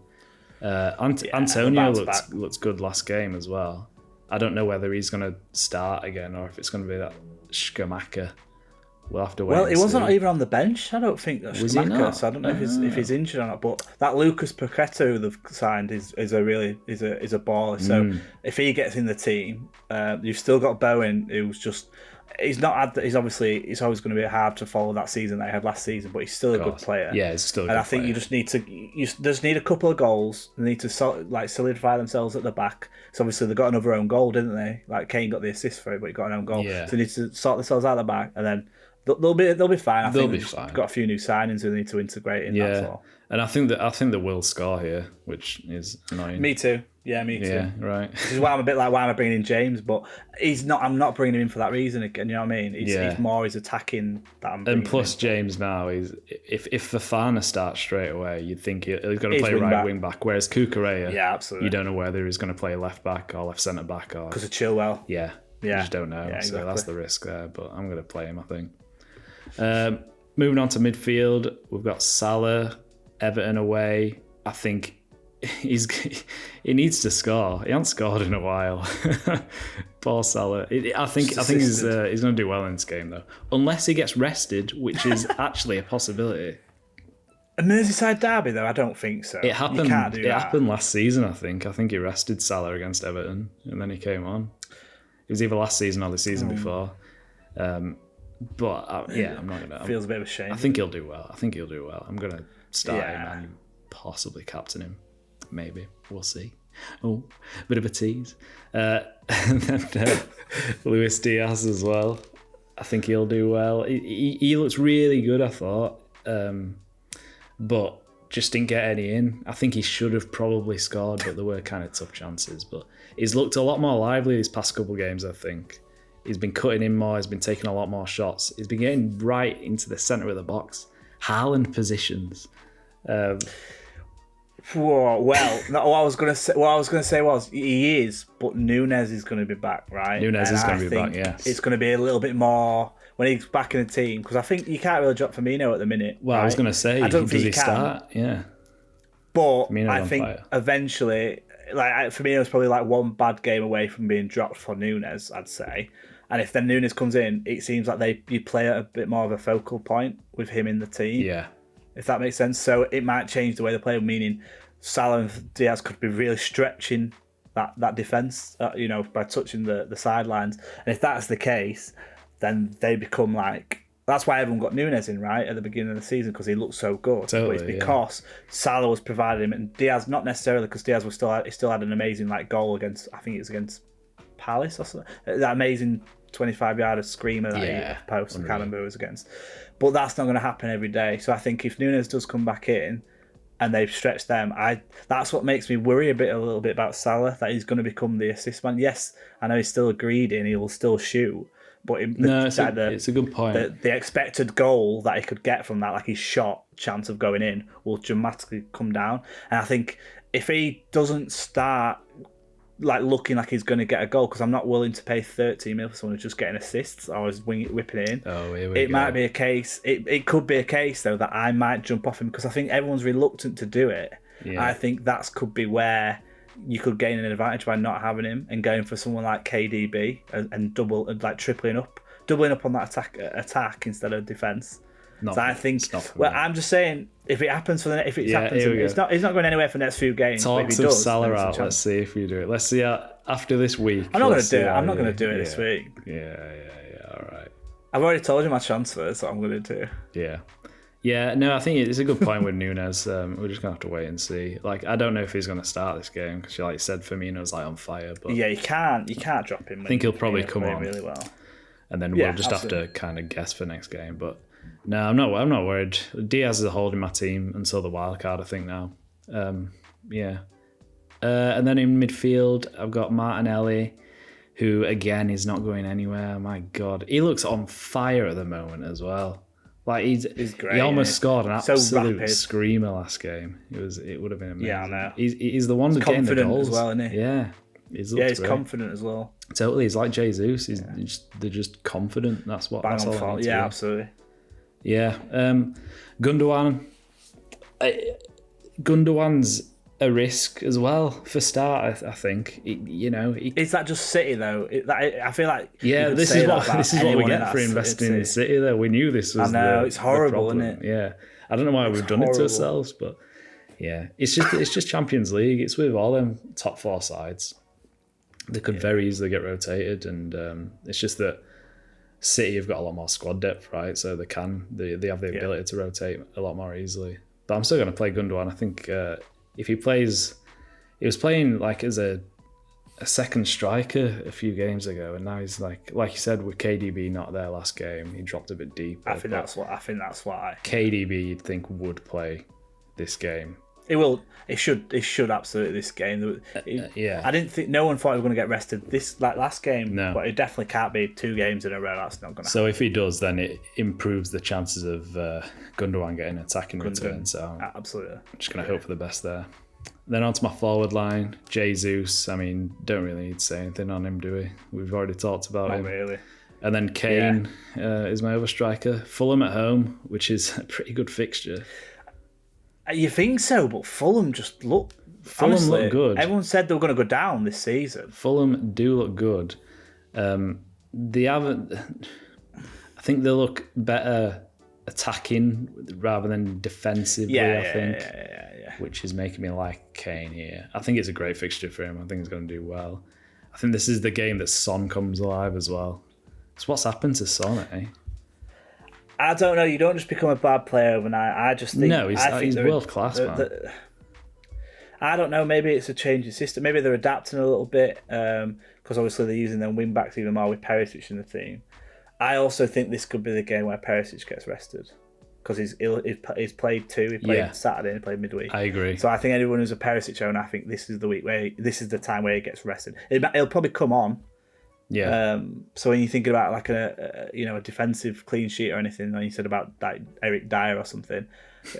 Antonio looks good last game as well. I don't know whether he's going to start again or if it's going to be that Schumacher. We'll have to wait. Well, he wasn't even on the bench. I don't think that Schumacher. So I don't know if he's injured or not. But that Lucas Paquetá who they've signed is a baller. So if he gets in the team, you've still got Bowen, who's just he's always going to be hard to follow that season that he had last season. But he's still a good player. Yeah, he's still a good player. And I think you just need a couple of goals. They need to solidify themselves at the back. So obviously they got another own goal, didn't they? Like Kane got the assist for it, but he got an own goal. Yeah. So they need to sort themselves out the back, and then they'll be fine. I think they've got a few new signings who they need to integrate in. That's all. And I think they will score here, which is annoying. Me too. Yeah, me too. Yeah, right. This is why I'm a bit like, why am I bringing in James? But he's not. I'm not bringing him in for that reason again. You know what I mean? He's more his attacking that I'm. And plus, James now is if Fofana starts straight away, you'd think he's going to play right wing back. Whereas Cucurella, absolutely, you don't know whether he's going to play left back or left centre back or because of Chilwell. Yeah, you just don't know. Yeah, so that's the risk there. But I'm going to play him, I think. Moving on to midfield, we've got Salah, Everton away. I think he needs to score. He hasn't scored in a while. Poor Salah. I think he's going to do well in this game though, unless he gets rested, which is actually a possibility. A Merseyside derby though, I don't think so. It happened. It happened last season. I think he rested Salah against Everton, and then he came on. It was either last season or the season before. But I'm not gonna. Feels a bit of a shame. I think he'll do well. I'm gonna start him and possibly captain him. Maybe we'll see. Oh, bit of a tease. And then Luis Diaz as well. I think he'll do well. He looks really good, I thought, but just didn't get any in. I think he should have probably scored, but there were kind of tough chances. But he's looked a lot more lively these past couple of games, I think. He's been cutting in more. He's been taking a lot more shots. He's been getting right into the centre of the box. Haaland positions. Well, what I was going to say was he is, but Nunes is going to be back, right? Nunes is going to be back, yes. It's going to be a little bit more when he's back in the team, because I think you can't really drop Firmino at the minute. Well, right? I was going to say, does he start? Yeah. But I think eventually, Firmino's probably like one bad game away from being dropped for Nunes, I'd say. And if then Nunes comes in, it seems like you play at a bit more of a focal point with him in the team. Yeah. If that makes sense. So it might change the way they play, meaning Salah and Diaz could be really stretching that defence, by touching the sidelines. And if that's the case, then they become like... That's why everyone got Nunes in, right, at the beginning of the season, because he looked so good. Totally, but it's because Salah was providing him, and Diaz, not necessarily, because Diaz was still had an amazing goal against, I think it was against Palace or something. That amazing 25-yarder screamer that he hit off post, and can't remember who it was against. But that's not going to happen every day. So I think if Nunes does come back in and they've stretched them, that's what makes me worry a little bit about Salah, that he's going to become the assist man. Yes, I know he's still greedy and he will still shoot, but it's a good point. The expected goal that he could get from that, like his shot chance of going in, will dramatically come down. And I think if he doesn't start looking like he's going to get a goal, because I'm not willing to pay 30 mil for someone who's just getting assists or is whipping it in. Oh, here we go. Might be a case. It could be a case though that I might jump off him, because I think everyone's reluctant to do it. Yeah. I think that could be where you could gain an advantage by not having him and going for someone like KDB and doubling up on that attack instead of defence. Not, So I think. it's not for Well, me. I'm just saying, if it happens happens, here we it's go. not. He's not going anywhere for the next few games. But if Talks he of does, Salah then it's a out. chance. Let's see if we do it. Let's see after this week. I'm not going to let's do see it. how I'm not going to you- do it this week. Yeah. All right. I've already told you my transfer, so I'm going to do. Yeah. No, I think it's a good point with Nunes. We're just gonna have to wait and see. Like, I don't know if he's gonna start this game because, like you said, Firmino's like on fire. But Yeah, you can't drop him. I think he'll probably come on really well. and then Yeah, we'll just have to kind of guess for next game. But no, I'm not worried. Diaz is holding my team until the wild card, I think now. Yeah. And then in midfield, I've got Martinelli, who again is not going anywhere. My God, he looks on fire at the moment as well. Like He's great. he almost scored an So absolute rapid. screamer last game. It would have been amazing. Yeah, I know. He's the one getting the confident goals as well, isn't he? Yeah, He's great. confident as well. Totally, he's like Jesus. They're just confident. That's what. Bang That's on all. fault. I need to Yeah, be. absolutely. Yeah. Gundogan. Gundogan's a risk as well for start. I think. Is that just City though? I feel like Yeah, you could this say is that what about we anyone get that for investing in City. City. Though we knew this was. I know, the, it's horrible, the problem. isn't it? Yeah, I don't know why we've done it to horrible. ourselves, but yeah, it's just Champions League. It's with all them top four sides. They could very easily get rotated, and it's just that City have got a lot more squad depth, right? So they have the ability to rotate a lot more easily. But I'm still going to play Gundogan. I think if he plays, he was playing like as a second striker a few games ago, and now he's like you said, with KDB not there last game, he dropped a bit deeper. I think that's why. KDB you'd think would play this game. It will. It should absolutely this game. Yeah. I didn't think no one thought he was going to get rested this last game. No. But it definitely can't be 2 games in a row. That's not going to happen. So if he does, then it improves the chances of Gundogan getting an attacking return. So Absolutely. I'm just going to hope for the best there. Then onto my forward line, Jesus. I mean, don't really need to say anything on him, do we? We've already talked about Not him. really. And then Kane is my other striker. Fulham at home, which is a pretty good fixture. You think so, but Fulham just look. Fulham honestly, look good. Everyone said they were going to go down this season. Fulham do look good. They haven't. I think they look better attacking rather than defensively. I think, Yeah. which is making me like Kane here. I think it's a great fixture for him. I think he's going to do well. I think this is the game that Son comes alive as well. So what's happened to Son? I don't know. You don't just become a bad player overnight. I just think he's world class, man. I don't know. Maybe it's a change in system. Maybe they're adapting a little bit because obviously they're using their wing backs even more with Perisic in the team. I also think this could be the game where Perisic gets rested because he's played 2. He played Saturday and he played midweek. I agree. So I think anyone who's a Perisic owner, I think this is the week where this is the time where he gets rested. He'll probably come on. Yeah. So when you think about like a defensive clean sheet or anything, like you said about like Eric Dyer or something,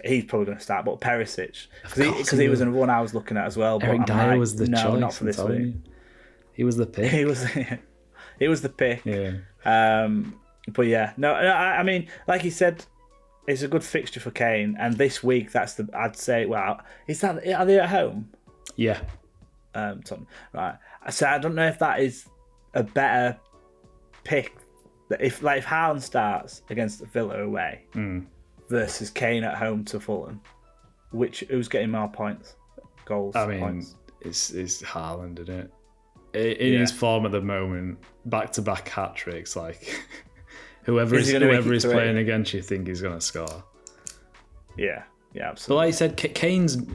he's probably going to start. But Perisic, because he was another one I was looking at as well. But Eric Dyer was the choice. Not for this week. He was the pick. He was the pick. Yeah. But yeah, no. I mean, like you said, it's a good fixture for Kane, and this week I'd say. Well, are they at home? Yeah. Tottenham. Right. So I don't know if that is a better pick. If Haaland starts against Villa away versus Kane at home to Fulham, who's getting more points, goals? I mean, points? it's Haaland, isn't it? In his form at the moment, back-to-back hat tricks. Like whoever is playing against you, think he's going to score. Yeah, But absolutely. like you said,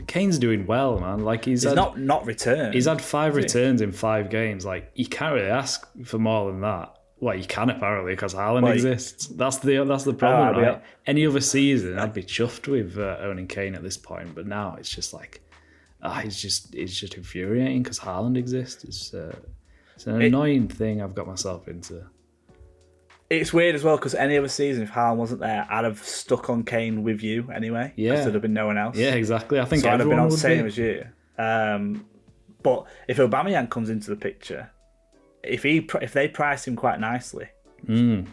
Kane's doing well, man. Like he's not returned. He's had 5 returns in 5 games. Like you can't really ask for more than that. Well, you can apparently because Haaland exists. That's the problem, right? Any other season, I'd be chuffed with owning Kane at this point. But now it's just like, it's just infuriating because Haaland exists. It's an annoying thing I've got myself into. It's weird as well because any other season, if Haaland wasn't there, I'd have stuck on Kane with you anyway. Yeah, because there'd have been no one else. Yeah, exactly. I think so I'd have been on the would same be. as you. But if Aubameyang comes into the picture, if they price him quite nicely, and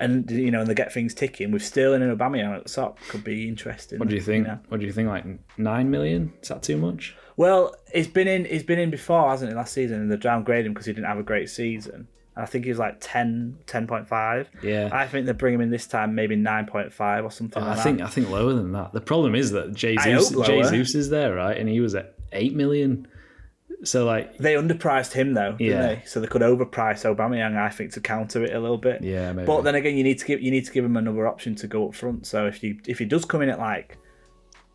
and they get things ticking with Sterling and Aubameyang at the top, could be interesting. What do you think? What do you think? Like 9 million? Is that too much? Well, he's been in before, hasn't he? Last season, and they downgraded him because he didn't have a great season. I think he was like 10.5. Yeah. I think they bring him in this time maybe 9.5 or something like that. I think lower than that. The problem is that hope lower. Jesus is there, right? And he was at 8 million. So like they underpriced him though, didn't they? So they could overprice Aubameyang, I think, to counter it a little bit. Yeah, maybe. But then again, you need to give him another option to go up front. So if he does come in at like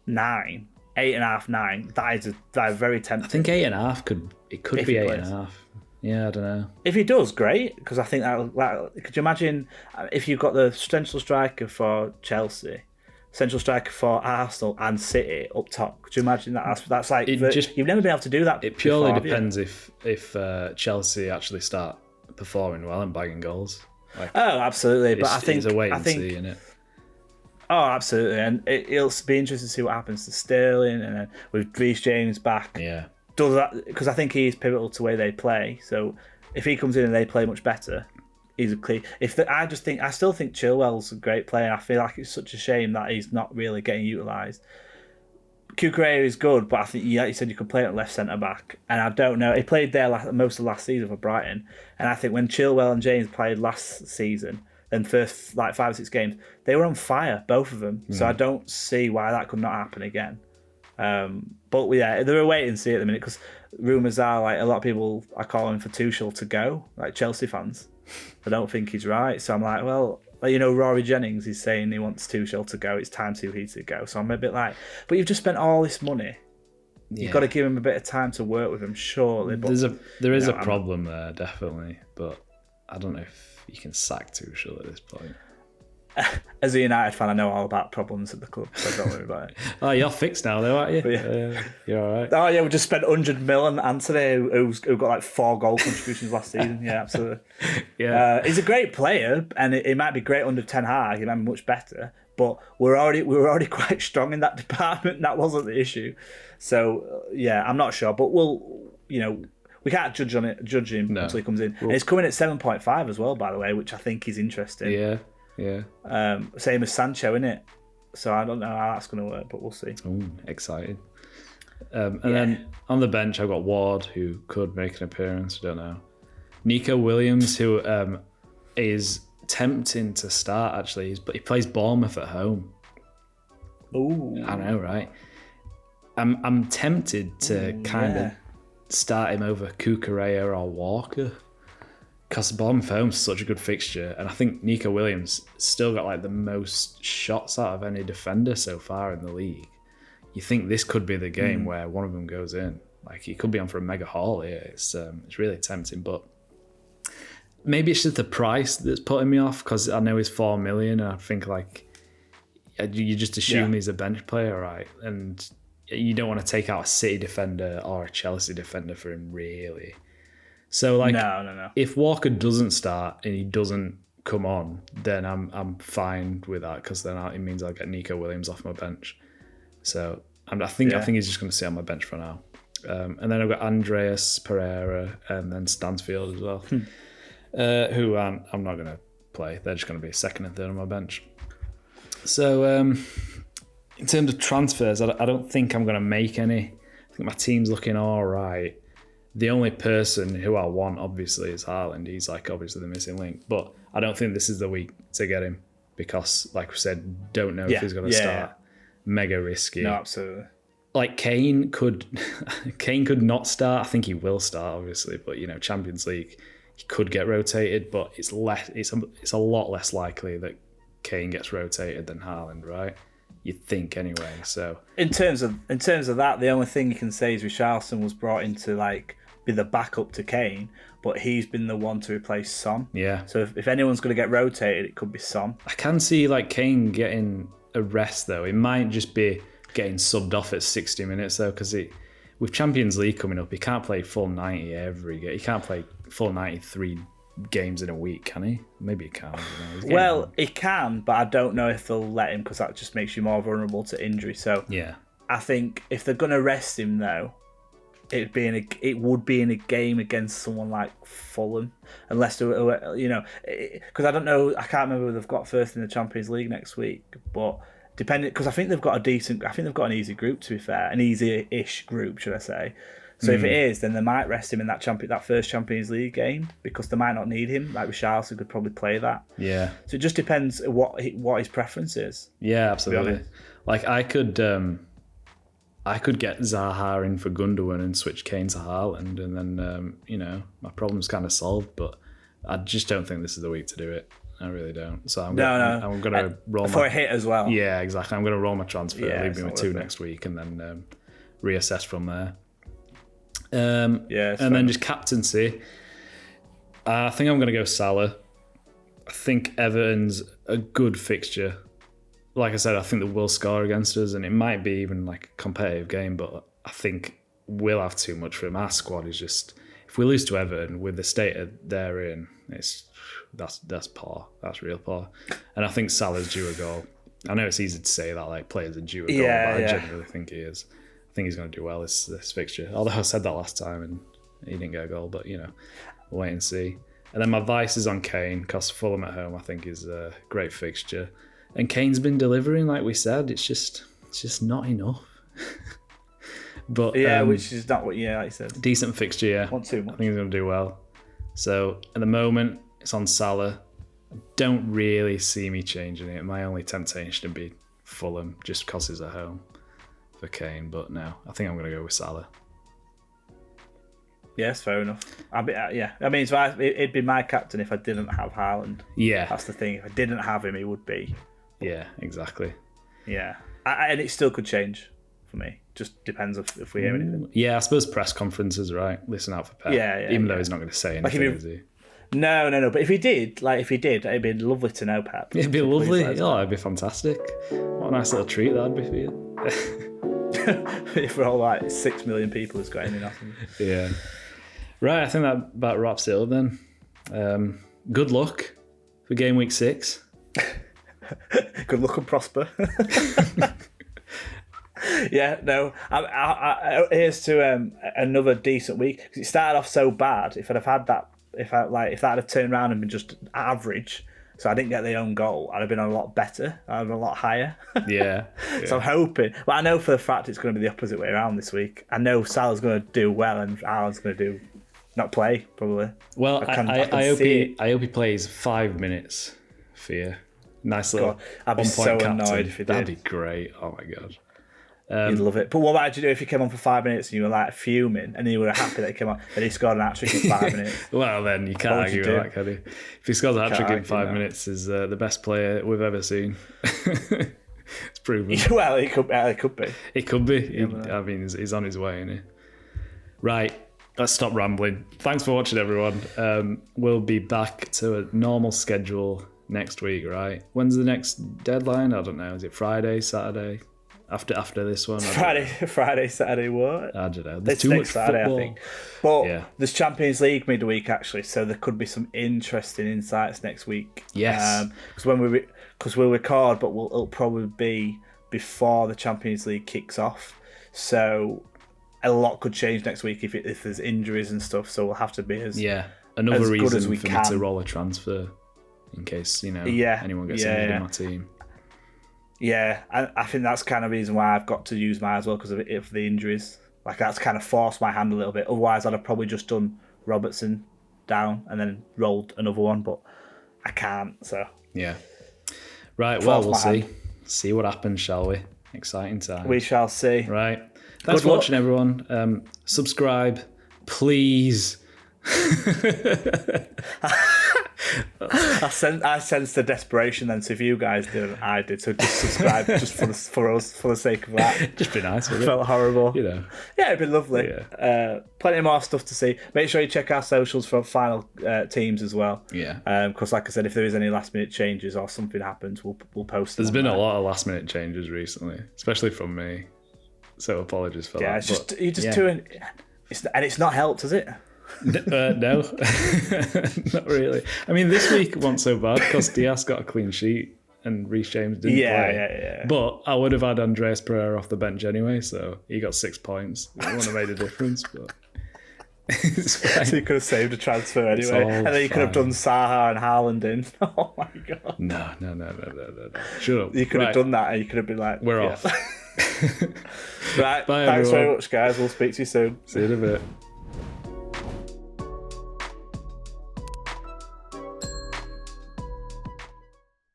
9, 8.5, 9, that is very tempting. I think 8.5 could be 8.5. Yeah, I don't know. If he does, great, because I think that could you imagine if you've got the central striker for Chelsea, central striker for Arsenal and City up top. Could you imagine that? That's like you've never been able to do that. It purely depends if Chelsea actually start performing well and bagging goals. Like, absolutely. But I think it's a wait and see, isn't it? Oh, absolutely, and it'll be interesting to see what happens to Sterling, and then with Reece James back. Yeah. Does that, because I think he's pivotal to the way they play. So if he comes in and they play much better, he's a clear. I still think Chilwell's a great player. I feel like it's such a shame that he's not really getting utilised. Cucurella is good, but I think you said you could play at left centre back, and I don't know. He played there most of last season for Brighton, and I think when Chilwell and James played last season, then first like 5 or 6 games, they were on fire, both of them. So I don't see why that could not happen again. But yeah, they're a wait and see at the minute, because rumours are like a lot of people are calling for Tuchel to go, like Chelsea fans. I don't think he's right, so I'm like, well, Rory Jennings is saying he wants Tuchel to go. It's time to go. So I'm a bit like, but you've just spent all this money. Yeah. You've got to give him a bit of time to work with him, surely. But there is a problem there, definitely, but I don't know if you can sack Tuchel at this point. As a United fan, I know all about problems at the club, so don't worry about it. Oh, you're fixed now, though, aren't you? Yeah. You're all right. Oh, yeah, we just spent 100 mil on Anthony, who got like 4 goal contributions last season. Yeah, absolutely. Yeah, he's a great player, and it might be great under Ten Hag. He might be much better, but we were already quite strong in that department. That wasn't the issue. So yeah, I'm not sure, but we can't judge him until he comes in. And he's coming at 7.5 as well, by the way, which I think is interesting. Yeah. Same as Sancho, innit? So I don't know how that's going to work, but we'll see. Ooh, excited. Then on the bench, I've got Ward, who could make an appearance. I don't know. Nico Williams, who is tempting to start, actually. But he plays Bournemouth at home. Ooh. I know, right? I'm tempted to kind of start him over Cucurella or Walker, because Bournemouth home's such a good fixture, and I think Nico Williams still got like the most shots out of any defender so far in the league. You think this could be the game where one of them goes in? Like, he could be on for a mega haul here. It's really tempting, but maybe it's just the price that's putting me off, because I know he's 4 million, and I think like you just assume he's a bench player, right? And you don't want to take out a City defender or a Chelsea defender for him, really. So like, no. If Walker doesn't start and he doesn't come on, then I'm fine with that, because then it means I'll get Nico Williams off my bench. So I think he's just going to sit on my bench for now. And then I've got Andreas Pereira and then Stansfield as well, who I'm not going to play. They're just going to be second and third on my bench. So in terms of transfers, I don't think I'm going to make any. I think my team's looking all right. The only person who I want, obviously, is Haaland. He's like obviously the missing link, but I don't think this is the week to get him, because, like we said, don't know if he's going to start. Yeah. Mega risky. No, absolutely. Like Kane could not start. I think he will start, obviously, but Champions League, he could get rotated, but it's a lot less likely that Kane gets rotated than Haaland, right? You'd think anyway. So in terms of that, the only thing you can say is Richarlison was brought in to like be the backup to Kane, but he's been the one to replace Son. Yeah. So if anyone's going to get rotated, it could be Son. I can see like Kane getting a rest though. It might just be getting subbed off at 60 minutes though, because with Champions League coming up, he can't play full 90 every game. He can't play full 93 games in a week, can he? Maybe he can. Well, he can, but I don't know if they'll let him, because that just makes you more vulnerable to injury. So yeah, I think if they're going to rest him though, it would be in a game against someone like Fulham, unless because I don't know, I can't remember who they've got first in the Champions League next week, but depending, because I think they've got an easy group, to be fair, an easy-ish group, should I say. So if it is, then they might rest him in that first Champions League game because they might not need him. Like Richarlison could probably play that. Yeah. So it just depends what his preference is. Yeah, absolutely. Like I could get Zaha in for Gundogan and switch Kane to Haaland, and then my problem's kind of solved. But I just don't think this is the week to do it. I really don't. So I'm gonna roll for a hit as well. Yeah, exactly. I'm gonna roll my transfer, leave me with 2 next week, and then reassess from there. And then just captaincy. I think I'm gonna go Salah. I think Everton's a good fixture. Like I said, I think they will score against us, and it might be even like a competitive game. But I think we'll have too much for him. Our squad is just, if we lose to Everton with the state they're in, that's poor. That's real poor. And I think Salah's due a goal. I know it's easy to say that like players are due a goal, but I genuinely think he is. I think he's going to do well this fixture. Although I said that last time and he didn't get a goal, but we'll wait and see. And then my vice is on Kane because Fulham at home I think is a great fixture. And Kane's been delivering, like we said. It's just not enough. But which is not what like you said. Decent fixture, yeah. Not too much. I think he's going to do well. So at the moment, it's on Salah. I don't really see me changing it. My only temptation would be Fulham, just because he's at home for Kane. But no, I think I'm going to go with Salah. Yes, fair enough. I mean, it'd be my captain if I didn't have Haaland. Yeah. That's the thing. If I didn't have him, he would be. Yeah, exactly. Yeah. And it still could change for me. Just depends if we hear anything. Yeah, I suppose press conferences, right? Listen out for Pep. Even though he's not going to say anything, is he? No. But if he did, it'd be lovely to know Pep. It'd be lovely. It'd be fantastic. What a nice little treat that'd be for you. If we're all like 6 million people who's got anything else. Yeah. Right, I think that about wraps it up then. Good luck for game week 6. Good luck and prosper. Yeah, no. Here's to another decent week because it started off so bad. If I'd have had that, if that had turned around and been just average, so I didn't get the own goal, I'd have been a lot better. I'd have been a lot higher. Yeah. So I'm hoping, but I know for a fact it's going to be the opposite way around this week. I know Salah's going to do well and Haaland's going to not play probably. Well, I hope he plays 5 minutes for you. Nice little. I'd be so annoyed if he did. That'd be great. Oh my god. You'd love it. But what would you do if he came on for 5 minutes and you were like fuming and you were happy that he came on and he scored an hat-trick in 5 minutes? Well, then you can't argue with that, can you? If he scores a hat-trick in 5 minutes, is the best player we've ever seen. It's proven. Well, it could be. It could be. I mean, he's on his way, isn't he? Right. Let's stop rambling. Thanks for watching, everyone. We'll be back to a normal schedule next week, right? When's the next deadline? I don't know. Is it Friday, Saturday? After this one? Friday, Saturday, what? I don't know. There's too much Saturday, football. I think. But there's Champions League midweek, actually, so there could be some interesting insights next week. Yes. Because we'll record, but it'll probably be before the Champions League kicks off. So a lot could change next week if there's injuries and stuff, so we'll have to be another reason good as we for can. Me to roll a transfer in case anyone gets injured in my team. Yeah, I think that's kind of the reason why I've got to use mine as well, because of the injuries. Like, that's kind of forced my hand a little bit. Otherwise, I'd have probably just done Robertson down and then rolled another one, but I can't, so... Yeah. Right, well, we'll see. Hand. See what happens, shall we? Exciting time. We shall see. Right. Thanks for watching, everyone. Subscribe, please. I sense the desperation then. So if you guys did, I did. So just subscribe, just for the sake of that. Just be nice. It felt horrible. Yeah, it'd be lovely. Yeah. Plenty more stuff to see. Make sure you check our socials for final teams as well. Yeah. Because like I said, if there is any last minute changes or something happens, we'll post. There's been a lot of last minute changes recently, especially from me. So apologies for that. Yeah, it's doing. It's not helped, has it? No, not really. I mean, this week wasn't so bad because Diaz got a clean sheet and Reece James didn't play. Yeah. But I would have had Andreas Pereira off the bench anyway, so he got 6 points. It wouldn't have made a difference, but it's fine. So you could have saved a transfer anyway, and then you could have done Salah and Haaland in. Oh my god! No. Shut up. You could have done that, and you could have been like, "We're off." Right. Bye, Thanks everyone. very much, guys. We'll speak to you soon. See you in a bit.